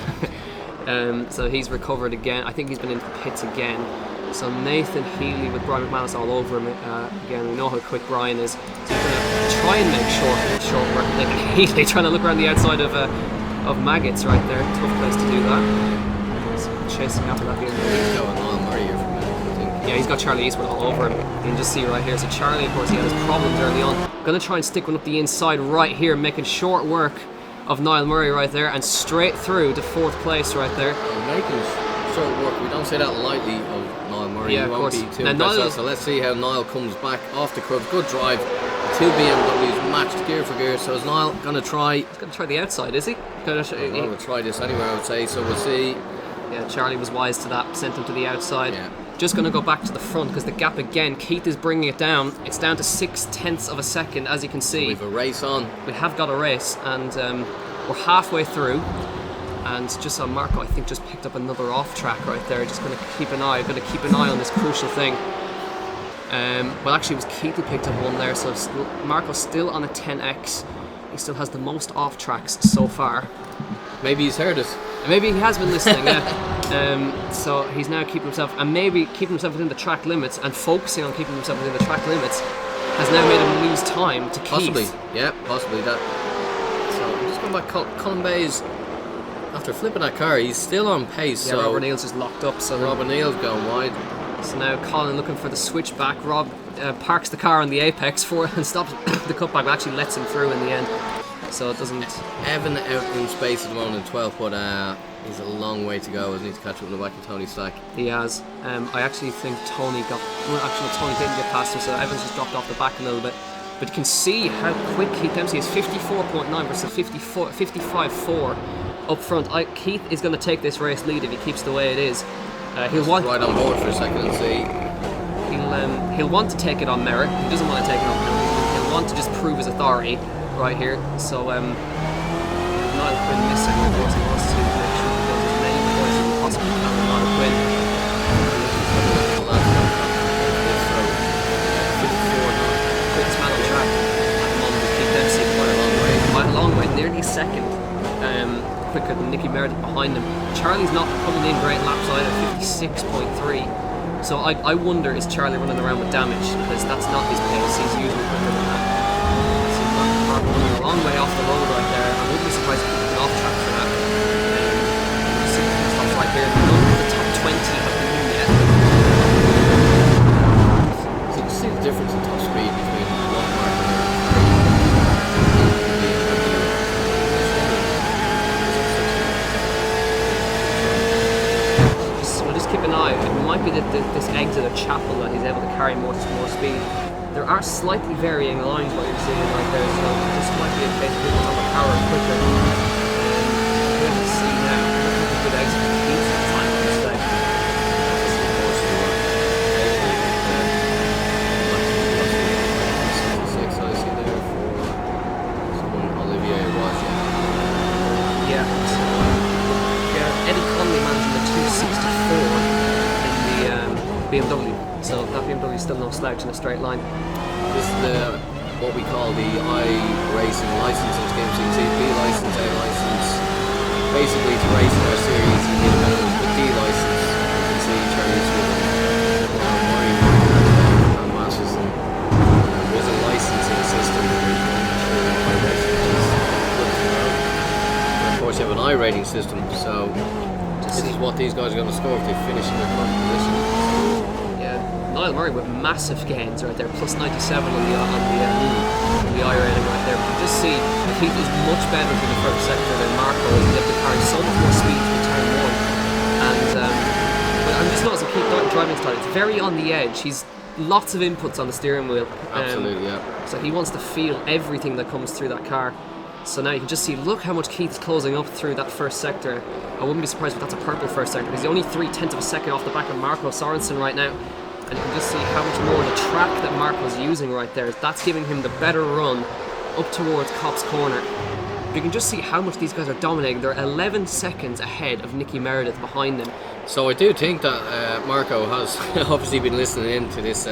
So he's recovered again. I think he's been into the pits again. So Nathan Healy with Brian McManus all over him again. We know how quick Brian is. So he's going to try and make short work. Nathan Healy trying to look around the outside of Maggots right there. Tough place to do that. So chasing after that BMW. He's going on Murray here for a minute, I think. Yeah, he's got Charlie Eastwood all over him. You can just see right here. So Charlie, of course, he had his problems early on. Going to try and stick one up the inside right here, making short work of Niall Murray right there, and straight through to 4th place right there. Making short work. We don't say that lightly of Niall Murray. Yeah, he of won't course. be too impressed. So let's see how Niall comes back off the curve. Good drive. 2 BMWs matched gear for gear. So is Niall going to try? He's going to try the outside, is he? We'll try this anyway, I would say. So we'll see. Yeah, Charlie was wise to that. Sent him to the outside. Yeah. Just going to go back to the front because the gap again, Keith is bringing it down. It's down to 0.6 of a second, as you can see. So we've a race on. We have got a race, and we're halfway through. And just on Marco, I think, just picked up another off track right there. Just going to keep an eye on this crucial thing. Well, actually, it was Keith who picked up one there, so Marco's still on a 10x. He still has the most off tracks so far. Maybe he's heard us. Maybe he has been listening, yeah. So he's now keeping himself, and maybe keeping himself within the track limits and focusing on keeping himself within the track limits has now made him lose time to Keith. Possibly, yeah, possibly that. So I'm just going back. Colin Bayes, after flipping that car, he's still on pace. Yeah, so Robert Neal's just locked up. So Robert Neal's going wide. So now Colin looking for the switchback. Rob parks the car on the apex for and stops the cutback, but actually lets him through in the end. So it doesn't. Evan out in space at the moment in 12th, but he's a long way to go. He needs to catch up in the back of Tony Stack. He has. I actually think Tony got. Well, actually, Tony didn't get past him, so Evans just dropped off the back a little bit. But you can see how quick Keith Dempsey is. 54.9 versus 55.4 up front. Keith is going to take this race lead if he keeps the way it is. He'll want right on board for a second and see. He'll want to take it on merit. He doesn't want to take it on penalty. He'll want to just prove his authority right here. So Niall Quinn missing, of course. He wants to make sure he does as many points as possible to Niall Quinn. Quickest man on track at the moment is Keith Dempsey, quite a long way, nearly second. Quicker than Nicky Meredith behind him. Charlie's not coming in great laps either, 56.3. So I wonder, is Charlie running around with damage? Because that's not his pace, he's usually quicker than that. So Mark running a long way off the road right there. I wouldn't be surprised if he took an off track for that. See the stops right here. None of the top 20 have been in yet. So you can see the difference in top speed between one mark and the keep an eye. It might be that this exit of Chapel that he's able to carry more speed. There are slightly varying lines what you're seeing right there, so this might be a case of people on the power quicker. We're going to see now. A good exit from Keith time on this day. I see there for someone Olivier was. Yeah. Eddie Conley managing the 264 in the BMW, so that BMW is still no slouch in a straight line. This is what we call the iRacing licensing scheme. So you can see B license, A license. Basically, to race in our series, you need a D license. You can see Charlie's with and Masters. There's a licensing system. Of course, you have an iRating system, so this is what these guys are going to score if they finish in their current position. Yeah, Niall Murray with massive gains right there, plus 97 on the iRating right there. But you just see Keith is much better for the first sector than Marco. He's able to carry so much more speed for turn one, and but I'm just noticing Keith driving style. It's very on the edge. He's lots of inputs on the steering wheel. Absolutely, yeah. So he wants to feel everything that comes through that car. So now you can just see, look how much Keith is closing up through that first sector. I wouldn't be surprised if that's a purple first sector, because he's only 0.3 of a second off the back of Marco Sorensen right now. And you can just see how much more the track that Marco's using right there. That's giving him the better run up towards Copse Corner. But you can just see how much these guys are dominating. They're 11 seconds ahead of Nicky Meredith behind them. So I do think that Marco has obviously been listening in to this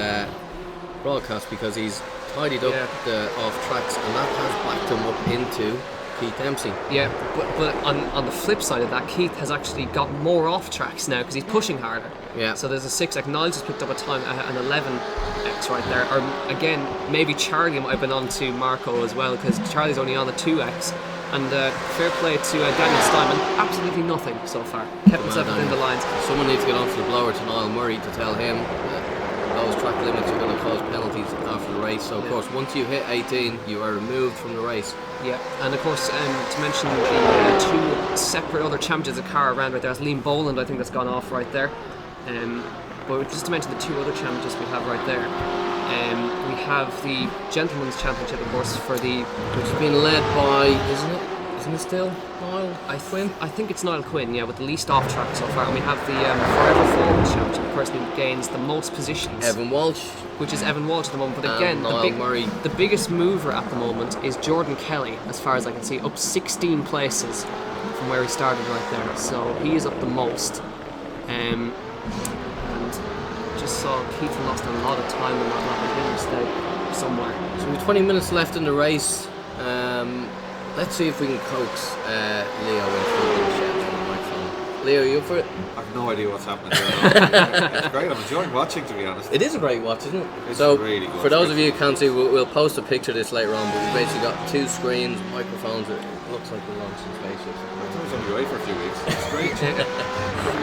broadcast, because he's tidied up the off tracks, and that has backed him up into Keith Dempsey. Yeah, but on the flip side of that, Keith has actually got more off tracks now because he's pushing harder. Yeah. So there's a 6x. Niles has picked up a time, an 11x right there. Or again, maybe Charlie might have been on to Marco as well because Charlie's only on a 2x. And fair play to Daniel Steinman, absolutely nothing so far. Kept himself within the lines. Someone needs to get onto the blower to Niall Murray to tell him that those track limits are going to cause penalties after the race. So of course, once you hit 18, you are removed from the race. Yeah, and of course, to mention the two separate other champions of car around right there, that's Liam Boland, I think that's gone off right there. But just to mention the two other champions we have right there. We have the Gentlemen's Championship, of course, for the... Which has been led by, isn't it still Niall Quinn? I think it's Niall Quinn, yeah, with the least off track so far. And we have the Forever Forward Championship, the person who gains the most positions. Evan Walsh. Which is Evan Walsh at the moment. But again, the biggest mover at the moment is Jordan Kelly, as far as I can see, up 16 places from where he started right there. So he is up the most. And just saw Keith lost a lot of time in that lap. I think he stayed somewhere. So with 20 minutes left in the race, let's see if we can coax Leo into the shed on the microphone. Leo, you up for it? I have no idea what's happening there. It's great. I'm enjoying watching, to be honest. It is a great watch, isn't it? It's so, really good. For those of you who can't see, we'll post a picture of this later on, but we've basically got two screens, microphones. It looks like we're launching spaceships. I was only away for a few weeks. It's great.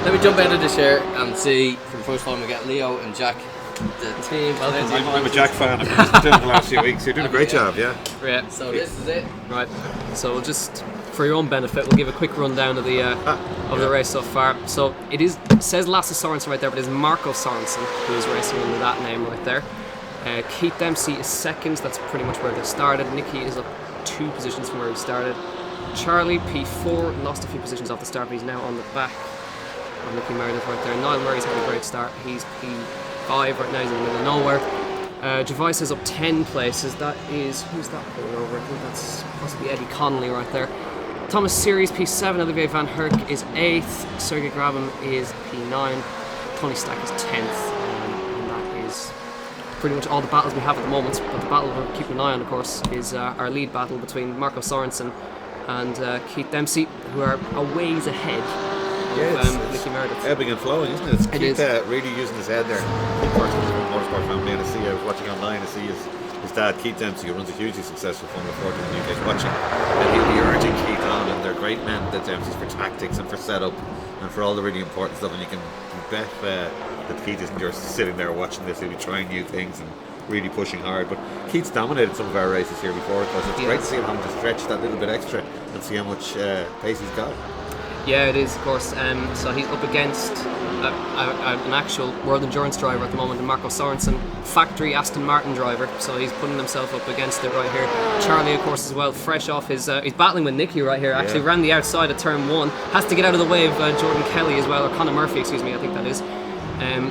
Let me jump out of the chair and see, for the first time, we got Leo and Jack, the team. I'm a Jack fan. I've been doing it the last few weeks. You're doing a great job, yeah. Yeah. So this is it. Right. So we'll just, for your own benefit, we'll give a quick rundown of the race so far. So it says Lasse Sorensen right there, but it's Marco Sorensen who is racing under that name right there. Keith Dempsey is second. That's pretty much where they started. Nicky is up 2 positions from where he started. Charlie P4 lost a few positions off the start, but he's now on the back of Nicky Meredith right there. Niall Murray's had a great start. He's P5 right now. He's in the middle of nowhere. Gervais is up 10 places. That is, who's that pulling over? I think that's possibly Eddie Connolly right there. Thomas Series P7, Olivier Van Herk is 8th, Sergey Grabin is P9, Tony Stack is 10th, and that is pretty much all the battles we have at the moment. But the battle we're keeping an eye on, of course, is our lead battle between Marco Sorensen and Keith Dempsey, who are a ways ahead of Nicky Meredith. Ebbing and flowing, isn't it? It's Keith really using his head there. First of all, motorsport family, and I was watching online, I see his dad, Keith Dempsey, who runs a hugely successful Formula 4 in the UK, is watching, and he'll be urging Keith on, and they're great men, the Dempseys, for tactics and for setup and for all the really important stuff. And you can bet that Keith isn't just sitting there watching this. He'll be trying new things and really pushing hard. But Keith's dominated some of our races here before, because it's great to see him having to stretch that little bit extra and see how much pace he's got. Yeah, it is, of course. So he's up against an actual World Endurance driver at the moment, Marco Sorensen, factory Aston Martin driver. So he's putting himself up against it right here. Charlie, of course, as well, fresh off his... he's battling with Nicky right here. Actually ran the outside of turn 1. Has to get out of the way of Jordan Kelly as well, or Conor Murphy, excuse me, I think that is.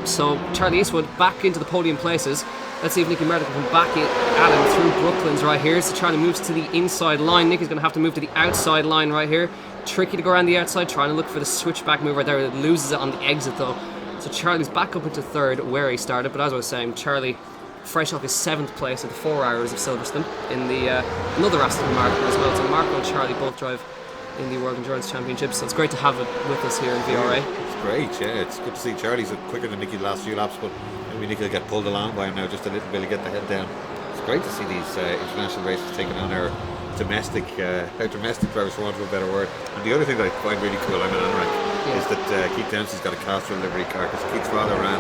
So Charlie Eastwood back into the podium places. Let's see if Nicky Meredith can come back at him through Brooklands right here. So Charlie moves to the inside line. Nicky's going to have to move to the outside line right here. Tricky to go around the outside, trying to look for the switchback move right there. It loses it on the exit though. So Charlie's back up into third where he started. But as I was saying, Charlie fresh off his 7th place at the 4 Hours of Silverstone in the another Aston Martin as well. So Marco and Charlie both drive in the World Endurance Championship. So it's great to have it with us here in VRA. It's great, yeah. It's good to see Charlie's quicker than Nicky the last few laps, but maybe Nicky will get pulled along by him now just a little bit to get the head down. It's great to see these international races taking on our domestic drivers, for want of a better word. And the other thing that I find really cool, I'm an Anorak, is that Keith Dempsey's got a Castrol livery car, because Keith's father ran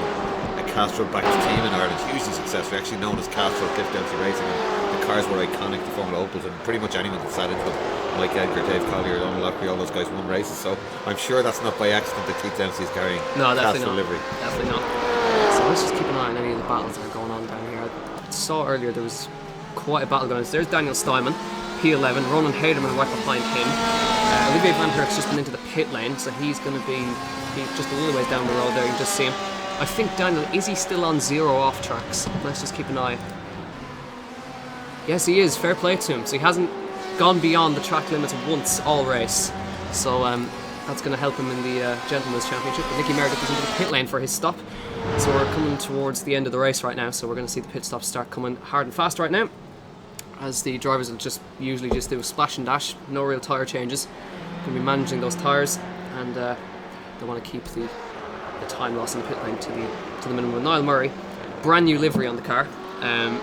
a Castrol-backed team in Ireland, hugely successful, actually known as Castrol Cliff Dempsey Racing. And the cars were iconic, the Formula Opals, and pretty much anyone that sat into them, Mike Edgar, Dave Collier, Donald Lockery, all those guys won races. So I'm sure that's not by accident that Keith Dempsey is carrying Castrol livery. Definitely not. So let's just keep an eye on any of the battles that are going on down here. I saw earlier there was quite a battle going on. So there's Daniel Steinman, P11, Ronan Haderman right behind him. Olivier Van Herk's just been into the pit lane, so he's going to be just a little ways down the road there. You can just see him. I think Daniel, is he still on 0 off tracks? Let's just keep an eye. Yes, he is. Fair play to him. So he hasn't gone beyond the track limits once all race. So that's going to help him in the Gentlemen's Championship. But Nicky Meredith is into the pit lane for his stop. So we're coming towards the end of the race right now. So we're going to see the pit stops start coming hard and fast right now. as the drivers will just usually just do a splash and dash, no real tyre changes. Going to be managing those tyres, and they want to keep the time loss in the pit lane to the minimum. Niall Murray, brand new livery on the car,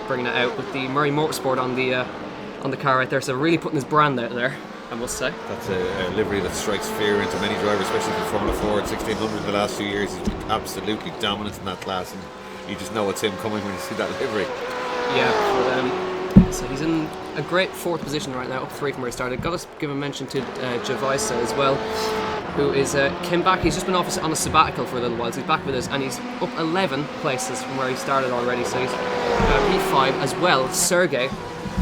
bringing it out with the Murray Motorsport on the car right there. So really putting his brand out there, I must say. That's a livery that strikes fear into many drivers, especially in Formula 4 and 1600 in the last few years. He's been absolutely dominant in that class, and you just know it's him coming when you see that livery. Yeah, but, so he's in a great 4th position right now, up 3 from where he started. Got to give a mention to Javisa as well, who is came back. He's just been off on a sabbatical for a little while, so he's back with us, and he's up 11 places from where he started already. So he's P5 as well. Sergey,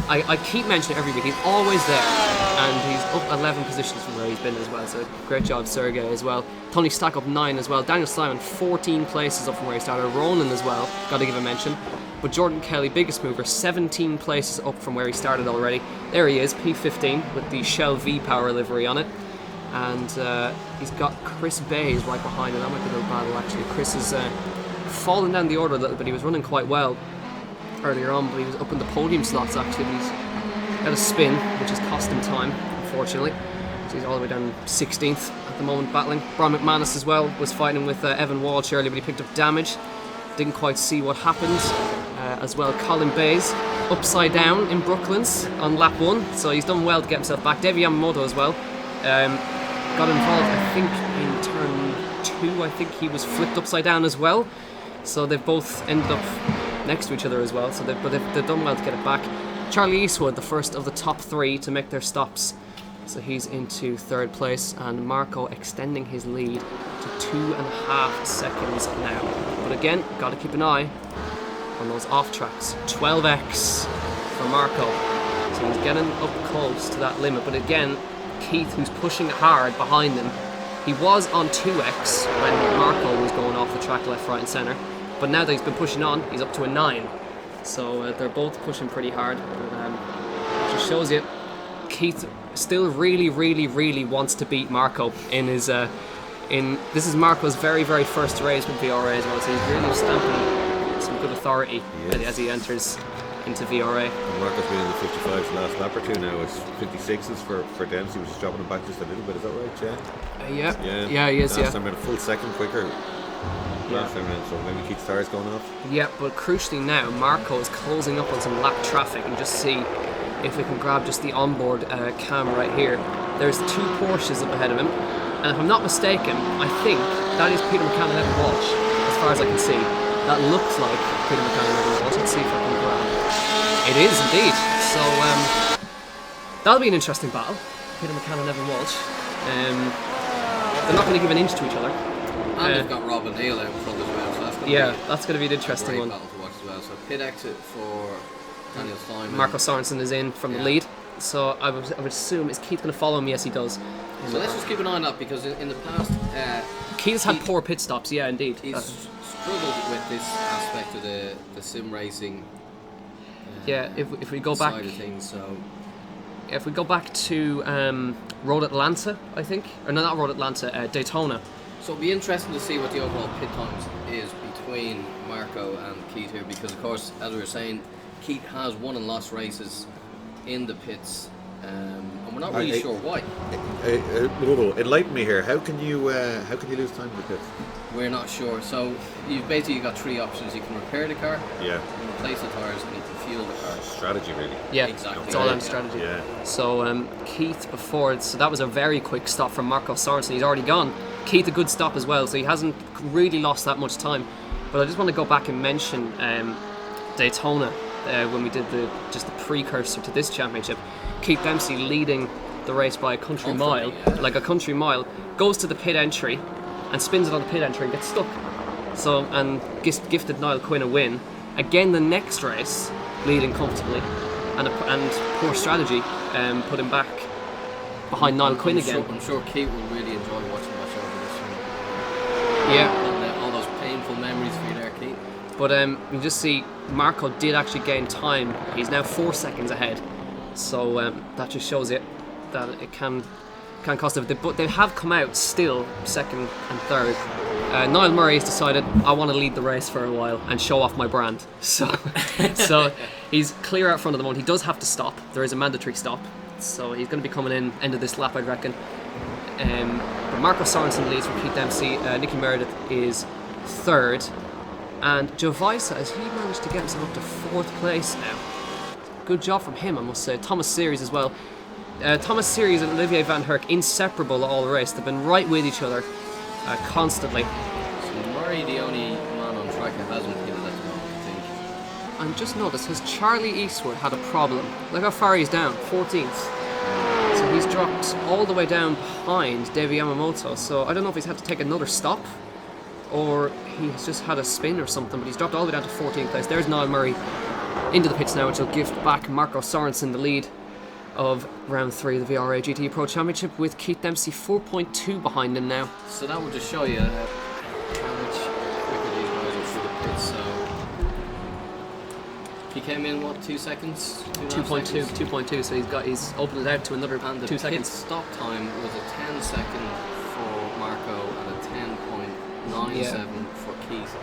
I keep mentioning it every week. He's always there, and he's up 11 positions from where he's been as well. So great job, Sergey, as well. Tony Stack up 9 as well. Daniel Simon 14 places up from where he started. Ronan as well, got to give a mention. But Jordan Kelly, biggest mover, 17 places up from where he started already. There he is, P15 with the Shell V-Power livery on it. And he's got Chris Bays right behind him. That might be a little battle actually. Chris is fallen down the order a little bit. He was running quite well earlier on, but he was up in the podium slots actually. But he's got a spin, which has cost him time, unfortunately. So he's all the way down 16th at the moment, battling. Brian McManus as well was fighting with Evan Walsh earlier, but he picked up damage. Didn't quite see what happened. As well, Colin Bays upside down in Brooklands on lap 1, so he's done well to get himself back. Devi Yamamoto as well got involved, I think, in turn 2. I think he was flipped upside down as well, so they've both ended up next to each other as well. So they've done well to get it back. Charlie Eastwood, the first of the top 3 to make their stops, so he's into 3rd place, and Marco extending his lead to 2.5 seconds now. But again, got to keep an eye on those off tracks. 12x for Marco, so he's getting up close to that limit. But again, Keith, who's pushing hard behind him, he was on 2x when Marco was going off the track left, right and centre, but now that he's been pushing on, he's up to a 9. So they're both pushing pretty hard. But, it just shows you Keith still really wants to beat Marco in his this is Marco's very first race with VRA as well, so he's really stamping some good authority as he enters into VRA. And Marco's been in the 55s the last lap or 2 now. It's 56s for Dempsey, which is dropping him back just a little bit. Is that right? Yeah, he is. Last time around a full second quicker. Last time around, so maybe Keith's tyres going off. Yeah, but crucially now, Marco is closing up on some lap traffic, and just see if we can grab just the onboard cam right here. There's 2 Porsches up ahead of him, and if I'm not mistaken, I think that is Peter McCann and Evan Walsh, as far as I can see. That looks like Peter McCann and Evan Walsh. Let's see if I can grab. It is indeed. So that'll be an interesting battle, Peter McCann and Evan Walsh. They're not going to give an inch to each other. And they've got Robin Neal out in front as well, so that's going to be an interesting one. Battle to watch as well. So pit exit for Daniel Simon. Marco Sorensen is in from the lead, so I would assume, is Keith going to follow him? Yes, he does. So let's just keep an eye on that, because in the past Keith's had poor pit stops. Yeah, indeed. He's struggled with this aspect of the sim racing. If we go back, side of things, so if we go back to Road Atlanta, I think, or no, not Road Atlanta, Daytona. So it'll be interesting to see what the overall pit times is between Marco and Keith here, because of course, as we were saying, Keith has won and lost races in the pits, and we're not really sure why. Enlighten me here. How can you lose time in the pits? We're not sure. So you've basically got 3 options. You can repair the car, you can replace the tyres, and you can fuel the car. Strategy, really. Yeah, exactly. It's all down to strategy. Yeah. So Keith before, so that was a very quick stop from Marco Sorensen. He's already gone. Keith a good stop as well, so he hasn't really lost that much time. But I just want to go back and mention Daytona when we did the precursor to this championship. Keith Dempsey leading the race by a country mile, goes to the pit entry and spins it on the pit entry and gets stuck. So, and gifted Niall Quinn a win. Again, the next race, leading comfortably, and poor strategy put him back behind Niall Quinn again. I'm sure Keith will really enjoy watching over this one. Yeah. All those painful memories for you there, Keith. But you just see Marco did actually gain time. He's now 4 seconds ahead. So that just shows you that it can cost them. But they have come out still second and third Niall Murray has decided I want to lead the race for a while and show off my brand. So he's clear out front at the moment. He does have to stop. There is a mandatory stop. So he's going to be coming in end of this lap, I'd reckon. But Marco Sorensen leads for Pete Dempsey. Nicky Meredith is third. And Joe Weissa, has he managed to get himself up to fourth place now? Good job from him, I must say. Thomas Series as well. Thomas Series and Olivier Van Herk, inseparable all race. They've been right with each other constantly. So Murray, the only man on track who hasn't hit it at the moment, I think. And just notice, has Charlie Eastwood had a problem? Look how far he's down, 14th. So he's dropped all the way down behind David Yamamoto. So I don't know if he's had to take another stop or he's just had a spin or something, but he's dropped all the way down to 14th place. There's Niall Murray into the pits now, which will give back Marco Sorensen the lead of round 3 of the VRA GTE Pro Championship, with Keith Dempsey 4.2 behind him now. So that would just show you how much quicker these guys are through the pits. So he came in, what, 2 seconds? 2.2, so he's opened it out to another and 2 the seconds. pit stop time was a 10-second for Marco and a 10.97 for Keith.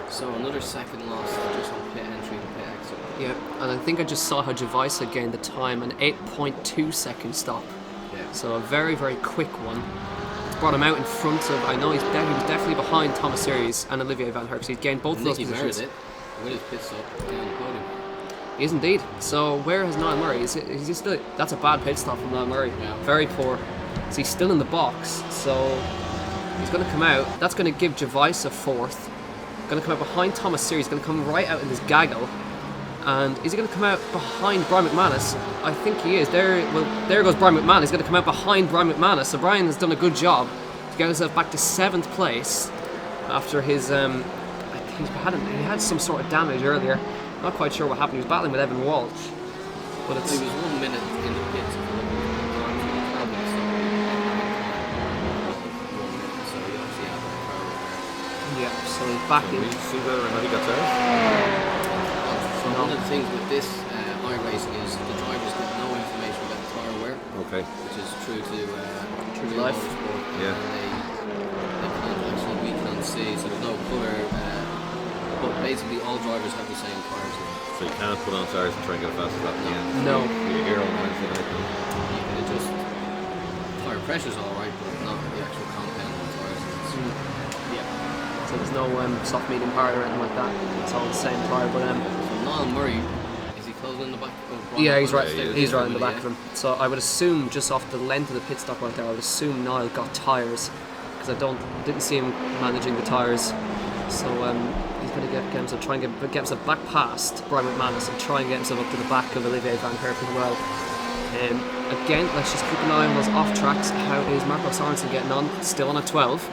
So another second lost just on pit entry and pit exit. Yeah, and I think I just saw how Weissa gained the time, an 8.2 second stop. Yeah. So a very, very quick one. It's brought him out in front of, I know he was definitely behind Thomas Series and Olivier Van Herk, so he's gained both of those Nicky positions. Meredith with his pit stop down the podium. He is indeed. So where has Niall Murray? Is he still? That's a bad pit stop from Niall Murray. Yeah. Very poor. So he's still in the box. So he's going to come out. That's going to give Weissa fourth. Going to come out behind Thomas Series. Going to come right out in this gaggle. And is he going to come out behind Brian McManus? I think he is. There goes Brian McManus. He's going to come out behind Brian McManus. So Brian has done a good job to get himself back to 7th place after his. I think he had some sort of damage earlier. Not quite sure what happened. He was battling with Evan Walsh. But He was 1 minute in the pits. So he obviously had that car repair. yeah. So he's back in. See whether or not he got there? So one of the things with this iRacing is the drivers get no information about the tyre wear, Okay. which is true to life. motorsport. Yeah. They can't actually, we can't see, so there's no colour. But basically, all drivers have the same tyres. So you can't put on tires and try and get a fast lap at the end. No. You hear on Wednesday night. You can adjust. Tyre pressure's alright, but not the actual compound of the tyres. Yeah. So there's no soft, medium, hard or anything like that. It's all the same tyre. But So Niall Murray, is he closing in the back? yeah, he's right. Yeah, He's right in the back of him. So I would assume, just off the length of the pit stop right there, I would assume Niall got tyres, because I didn't see him managing the tyres. So he's going to get himself, try and get himself back past Brian McManus and try and get himself up to the back of Olivier Van Herk as well. Again, let's just keep an eye on those off tracks. How is Marco Sorensen getting on? Still on a 12,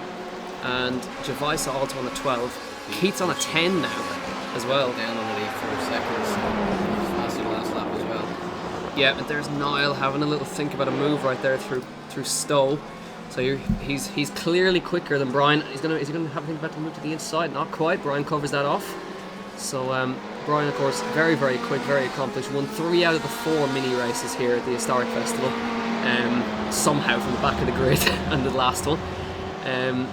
and Weissa also on a 12. Keith's on a 10 now as well. Down underneath 4 seconds. Faster last lap as well. Yeah, and there's Niall having a little think about a move right there through Stowe. So he's clearly quicker than Brian. Is he gonna have a think about to move to the inside? Not quite. Brian covers that off. So Brian, of course, very, very quick, very accomplished. Won 3 out of the 4 mini races here at the Historic Festival. Somehow from the back of the grid and the last one. And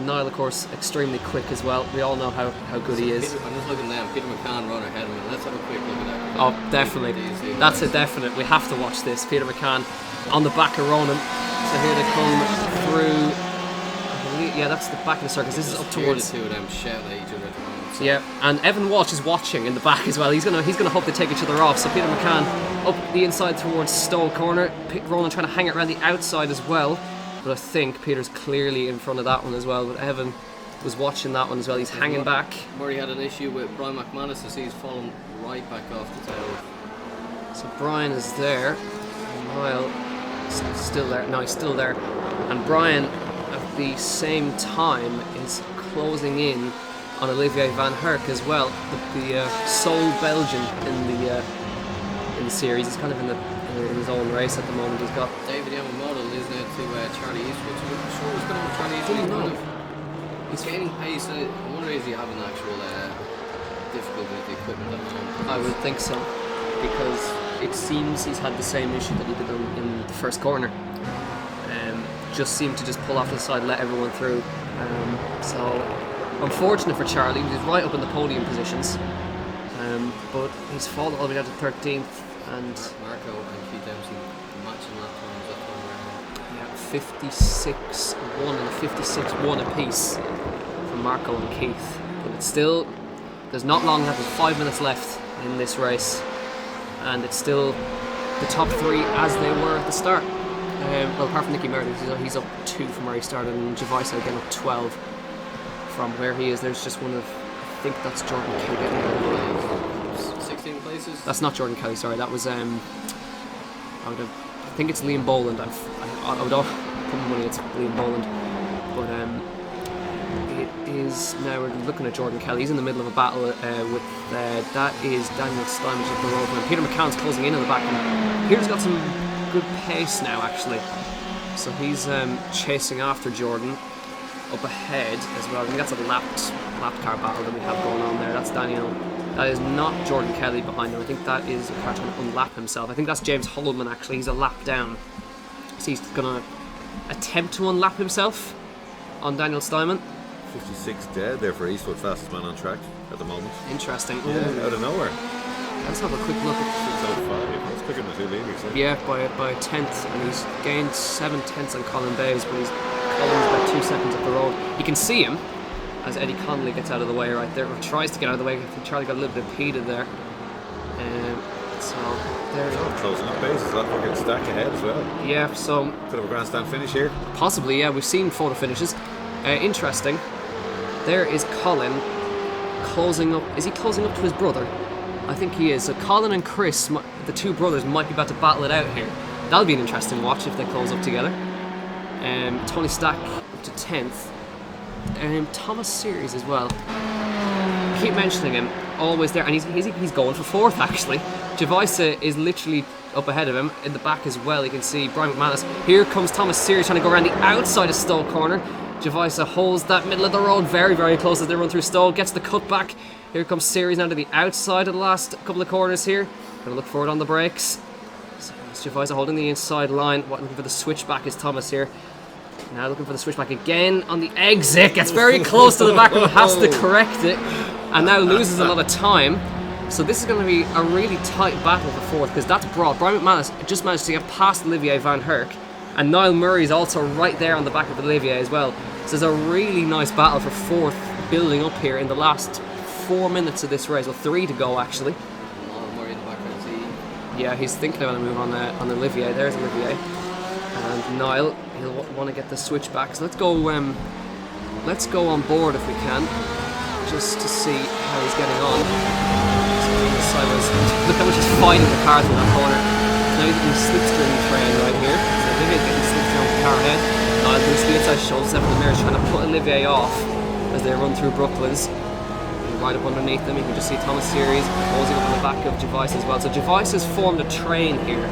Niall, of course, extremely quick as well. We all know how good he is. I'm just looking down. Peter McCann run ahead of me. Let's have a quick look at that. Oh, definitely. That's a definite. We have to watch this. Peter McCann on the back of Ronan. So here they come through. I believe, yeah, that's the back of the circus. This is up towards. The two of them shout at each other at the moment. So Yeah, and Evan Walsh is watching in the back as well. He's gonna hope they take each other off. So Peter McCann up the inside towards Stowe corner. Ronan trying to hang it around the outside as well. But I think Peter's clearly in front of that one as well. But Evan was watching that one as well. He's hanging back. Murray had an issue with Brian McManus as he's fallen right back off the tail. So Brian is there. Niall still there. No, he's still there. And Brian, at the same time, is closing in on Olivier Van Herk as well, the sole Belgian in the series. He's kind of in his own race at the moment. He's got David Yamamoto is now to Charlie Eastwood. So I'm sure he's going on Charlie Eastwood. Didn't know. He's gaining pace. I wonder if he have an actual difficulty with the equipment at the moment. I would think so, because it seems he's had the same issue that he did in the first corner. just seemed to just pull off to the side, let everyone through. So unfortunate for Charlie, he's right up in the podium positions, but he's fallen all the way down to 13th, and Marco and Keith Dempsey matching lap times. That's one 56-1 and 56-1 apiece from Marco and Keith. But it's still, there's not long left, there's 5 minutes left in this race, and it's still the top 3 as they were at the start. Well, apart from Nicky Meredith, he's up 2 from where he started, and Javisa again up 12 from where he is. There's just one of, I think that's Jordan Kelly getting there. 16 places. That's not Jordan Kelly, sorry. That was I think it's Liam Boland. I would put my money it's Liam Boland, but it is now we're looking at Jordan Kelly. He's in the middle of a battle with that is Daniel Steinman at the road, and Peter McCann's closing in on the back. And Peter's got some good pace now, actually. So he's chasing after Jordan up ahead as well. I think that's a lap car battle that we have going on there. That's Daniel. That is not Jordan Kelly behind him. I think that is a car trying to unlap himself. I think that's James Holman, actually. He's a lap down. So he's going to attempt to unlap himself on Daniel Steinman. 56 dead there for Eastwood, fastest man on track at the moment. Interesting. Yeah, out of nowhere. Let's have a quick look at 6:05. That's quicker than the 2 leaders. Yeah, by a tenth, and he's gained 7 tenths on Colin Bays, but Colin's about 2 seconds up the road. You can see him as Eddie Connolly gets out of the way right there, or tries to get out of the way. I think Charlie got a little bit impeded there. So there you go. Closing up bases, that we're getting stacked ahead as well. Yeah, so Bit of a grandstand finish here. possibly, yeah, we've seen photo finishes. Interesting. There is Colin closing up. Is he closing up to his brother? I think he is. So Colin and Chris, the 2 brothers, might be about to battle it out here. That'll be an interesting watch if they close up together. Tony Stack up to 10th. Thomas Series as well. Keep mentioning him, always there, and he's going for 4th actually. Javisa is literally up ahead of him. In the back as well, you can see Brian McManus. Here comes Thomas Series trying to go around the outside of Stowe corner. Javisa holds that middle of the road very, very close as they run through Stowe, gets the cut back. Here comes Series now to the outside of the last couple of corners here. Gonna look forward on the brakes. So Javisa holding the inside line. Looking for the switchback is Thomas here. Now looking for the switchback again on the exit. Gets very close to the back and has to correct it. And now loses a lot of time. So this is going to be a really tight battle for 4th, because that's broad. Brian McManus just managed to get past Olivier Van Herk. And Niall Murray is also right there on the back of Olivier as well. So there's a really nice battle for 4th building up here in the last 4 minutes of this race. Well, 3 to go actually. Niall Murray in the background, see. Yeah, he's thinking about a move on Olivier. There's Olivier. And Niall, he'll want to get the switch back. So let's go on board if we can, just to see how he's getting on. Look how much he's fighting the car through that corner. Now he's getting slipstream train right here. So Olivier's getting slipstream on the car ahead. Niall goes to the inside, shows himself in the mirror, trying to put Olivier off as they run through Brooklands. Right up underneath them, you can just see Thomas Series closing up on the back of Javisa as well. So Javisa has formed a train here.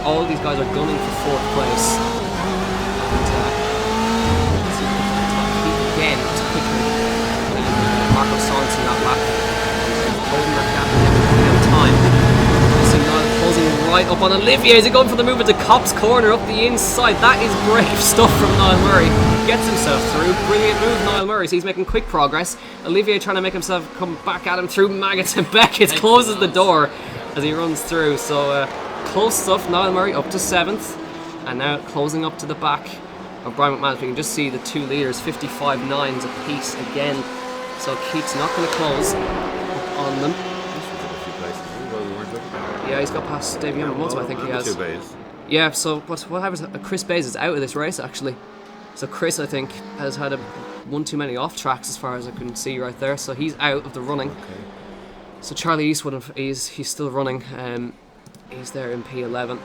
All of these guys are gunning for 4th place. And again, it's quicker than Marco Sorensen that lap. Holding that gap and time. So now closing right up on Olivier. Is he going for the move into Cop's corner up the inside? That is brave stuff from Niall Murray. Gets himself through. Brilliant move, Niall Murray. So he's making quick progress. Olivier trying to make himself come back at him through Maggots and Beckett. Closes the door as he runs through. So close stuff. Niall Murray up to 7th. And now closing up to the back of Brian McManus. We can just see the 2 leaders, 55.9s apiece again. So Keith's not going to close up on them. Yeah, he's got past Davey Yamamoto, I think he has. Yeah, so what happens? Chris Bays is out of this race actually. So Chris, I think, has had one too many off tracks as far as I can see right there. So he's out of the running. Okay. So Charlie Eastwood, he's still running. He's there in P11.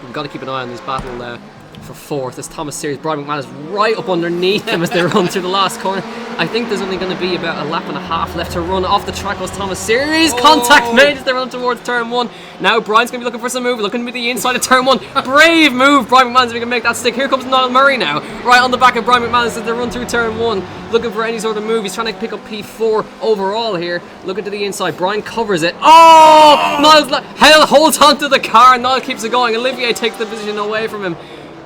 We've got to keep an eye on this battle for 4th. As Thomas Series, Brian McManus right up underneath them as they run through the last corner. I think there's only going to be about a lap and a half left to run. Off the track goes Thomas Series. Contact made as they run towards turn 1. Now Brian's going to be looking for some move, looking to be the inside of turn 1. Brave move, Brian McManus, if he can make that stick. Here comes Niall Murray now, right on the back of Brian McManus as they run through turn 1. Looking for any sort of move. He's trying to pick up P4 overall here. Looking to the inside. Brian covers it. Oh! Niall holds onto the car. Niall keeps it going. Olivier takes the position away from him.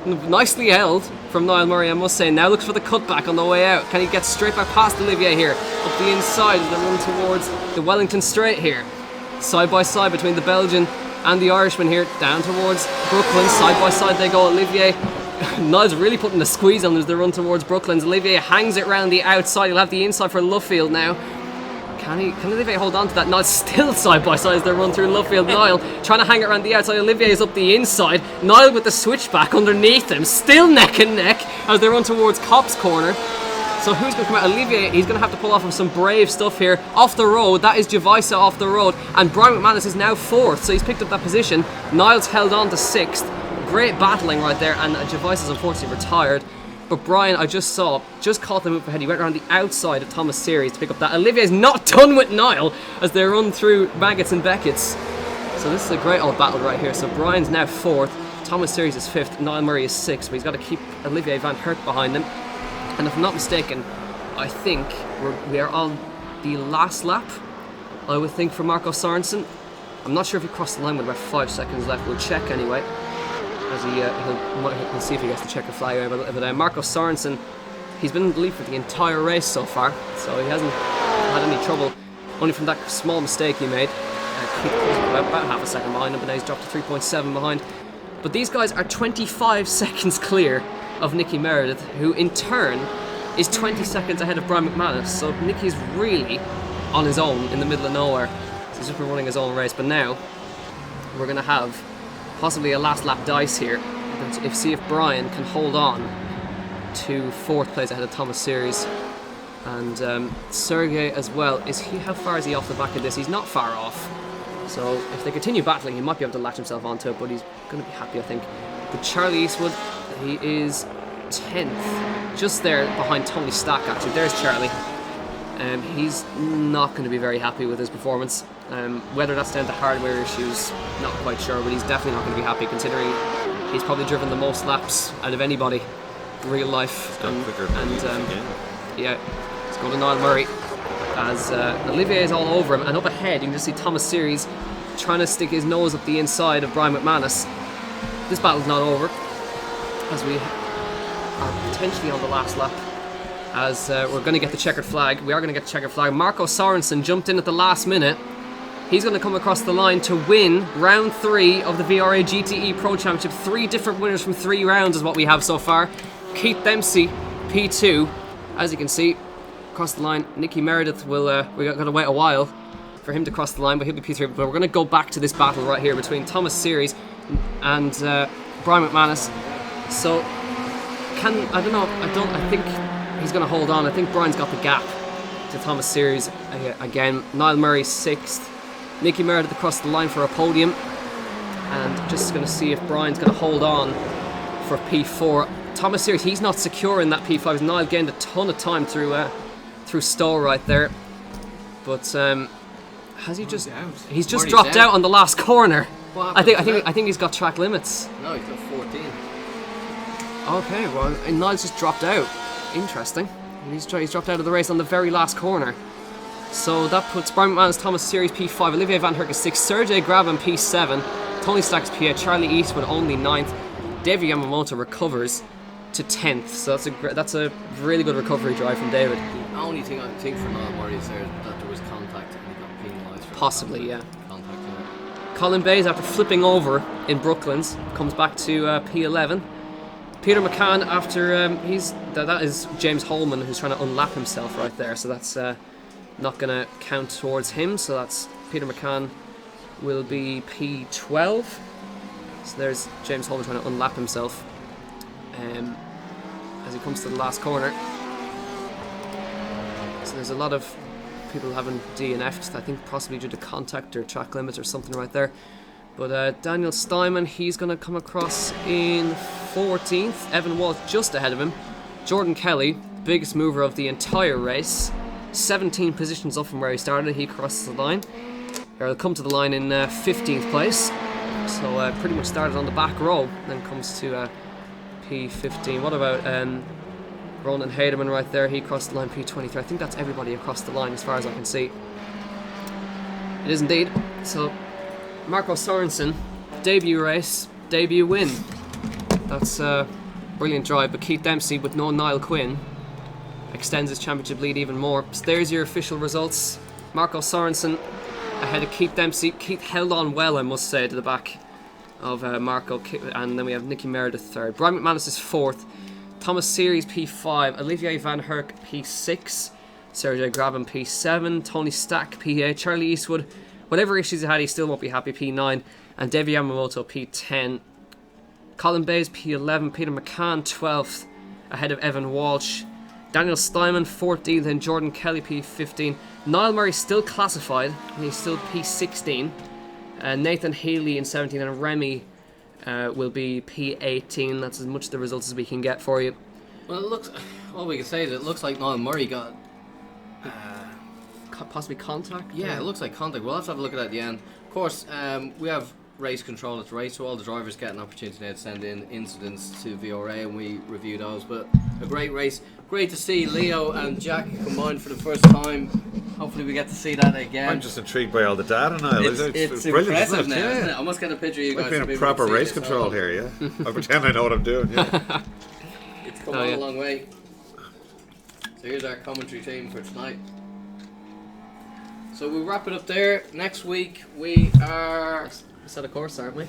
Nicely held from Niall Murray, I must say. Now looks for the cutback on the way out. Can he get straight back past Olivier here? Up the inside as they run towards the Wellington Straight here. Side by side between the Belgian and the Irishman here. Down towards Brooklyn. Side by side they go. Olivier. Niall's really putting the squeeze on as they run towards Brooklands. Olivier hangs it round the outside. He'll have the inside for Luffield now. Can Olivier hold on to that? Niall's still side by side as they run through Luffield. Niall trying to hang it around the outside. Olivier is up the inside. Niall with the switchback underneath him. Still neck and neck as they run towards Kopp's corner. So who's going to come out? Olivier, he's going to have to pull off of some brave stuff here. Off the road, that is Javisa off the road. And Brian McManus is now 4th, so he's picked up that position. Niall's held on to 6th. Great battling right there, and Javisa's unfortunately retired. But Brian, I just saw, just caught the move ahead. He went around the outside of Thomas Series to pick up that. Olivier's not done with Niall as they run through Maggots and Beckett's. So this is a great old battle right here. So Brian's now 4th, Thomas Series is 5th, Niall Murray is 6th, but he's got to keep Olivier Van Hert behind him. And if I'm not mistaken, I think we are on the last lap, I would think, for Marco Sorensen. I'm not sure if he crossed the line with about 5 seconds left. We'll check anyway. As he'll see if he gets the checker flag. But Marco Sorensen, he's been in the lead for the entire race so far, so he hasn't had any trouble. Only from that small mistake he made. About half a second behind him, but now he's dropped to 3.7 behind. But these guys are 25 seconds clear of Nicky Meredith, who in turn is 20 seconds ahead of Brian McManus. So Nicky's really on his own in the middle of nowhere. So he's just been running his own race. But now we're going to have possibly a last lap dice here. See if Brian can hold on to 4th place ahead of Thomas Series. And Sergey as well. How far is he off the back of this? He's not far off. So if they continue battling, he might be able to latch himself onto it, but he's going to be happy, I think. But Charlie Eastwood, he is 10th, just there behind Tony Stack actually. There's Charlie. He's not going to be very happy with his performance. Whether that's down to hardware issues, not quite sure, but he's definitely not going to be happy considering he's probably driven the most laps out of anybody in real life. Yeah, let's go to Niall Murray as Olivier is all over him, and up ahead you can just see Thomas Series trying to stick his nose up the inside of Brian McManus. This battle's not over as we are potentially on the last lap, as we're going to get the checkered flag. We are going to get the checkered flag. Marco Sorensen jumped in at the last minute. He's going to come across the line to win round 3 of the VRA GTE Pro Championship. 3 different winners from 3 rounds is what we have so far. Keith Dempsey, P2, as you can see, across the line. Nicky Meredith will, we're going to wait a while for him to cross the line, but he'll be P3. But we're going to go back to this battle right here between Thomas Series and Brian McManus. So, I think he's going to hold on. I think Brian's got the gap to Thomas Series again. Niall Murray 6th. Nicky Meredith across the line for a podium. And just going to see if Brian's going to hold on for P4. Thomas Series, he's not secure in that P5. Niall gained a ton of time through Stowe right there. But has he just... He's just dropped out on the last corner. I think he's got track limits. No, he's got 14. Okay, well, Niall's just dropped out. Interesting. He's dropped out of the race on the very last corner. So that puts Brian McManus, Thomas Series P5, Olivier Van Hert is 6th, Sergey Graben P7, Tony Stack's P8, Charlie Eastwood only 9th, David Yamamoto recovers to 10th. So that's a really good recovery drive from David. The only thing I think for Niall Murray is that there was contact and he got penalised for possibly, yeah. Contact, yeah. Colin Bays, after flipping over in Brooklands, comes back to P11. Peter McCann, after that is James Holman who's trying to unlap himself right there, so that's not going to count towards him. So that's Peter McCann will be P12. So there's James Holman trying to unlap himself as he comes to the last corner. So there's a lot of people having DNF'd, I think possibly due to contact or track limits or something right there. But Daniel Steinman, he's going to come across in 14th. Evan Walsh just ahead of him. Jordan Kelly, biggest mover of the entire race, 17 positions up from where he started. He crosses the line. He'll come to the line in 15th place. So pretty much started on the back row. Then comes to P15. What about Ronan Haderman right there? He crossed the line P23. I think that's everybody across the line as far as I can see. It is indeed. So Marco Sorensen, debut race, debut win. That's a brilliant drive, but Keith Dempsey with no Niall Quinn extends his championship lead even more. So there's your official results. Marco Sorensen ahead of Keith Dempsey. Keith held on well, I must say, to the back of Marco, and then we have Nicky Meredith third. Brian McManus is fourth. Thomas Series P5, Olivier Van Herk P6, Sergey Graben P7, Tony Stack P8, Charlie Eastwood, whatever issues he had, he still won't be happy, P9, and Devi Yamamoto P10. Colin Bays P11, Peter McCann 12th, ahead of Evan Walsh. Daniel Steinman 14th, and Jordan Kelly P15. Niall Murray still classified, he's still P16. Nathan Healy in 17th, and Remy will be P18. That's as much the results as we can get for you. Well, it looks. All we can say is it looks like Niall Murray got. Possibly contact? Yeah, it looks like contact. We'll have to have a look at that at the end. Of course, we have race control at the race, so all the drivers get an opportunity now to send in incidents to VRA, and we review those. But a great race. Great to see Leo and Jack combined for the first time. Hopefully we get to see that again. I'm just intrigued by all the data now. It's brilliant, impressive isn't it? now, Yeah. isn't it? I must get a picture of you Like guys. being so a people proper can see race this. control here, yeah. I pretend I know what I'm doing, yeah. It's come on a long way. So here's our commentary team for tonight. So we'll wrap it up there. Next week we are... Set a course, aren't we?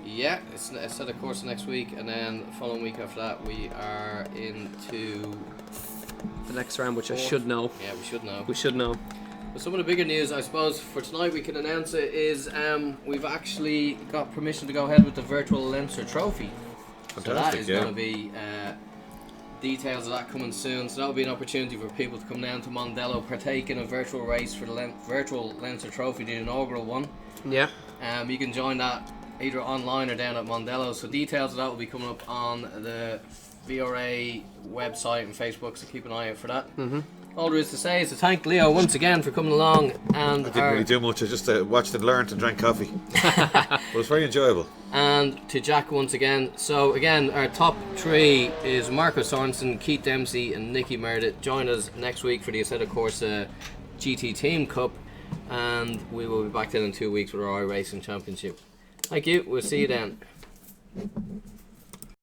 Yeah, it's a set of course next week, and then the following week after that we are into... The next round, which I should know. Yeah, we should know. We should know. But some of the bigger news, I suppose, for tonight we can announce it is we've actually got permission to go ahead with the virtual Leinster Trophy. Fantastic, so that is yeah. going to be details of that coming soon. So that will be an opportunity for people to come down to Mondello, partake in a virtual race for the virtual Leinster Trophy, the inaugural one. Yeah. You can join that either online or down at Mondello. So details of that will be coming up on the VRA website and Facebook, so keep an eye out for that. All there is to say is to thank Leo once again for coming along, and I didn't really do much. I just watched and learned and drank coffee. But it was very enjoyable. And to Jack once again. So again, our top three is Marco Sorensen, Keith Dempsey and Nicky Meredith. Join us next week for the Assetto Corsa GT Team Cup, and we will be back then in 2 weeks with our iRacing Championship. Thank you, we'll see you then.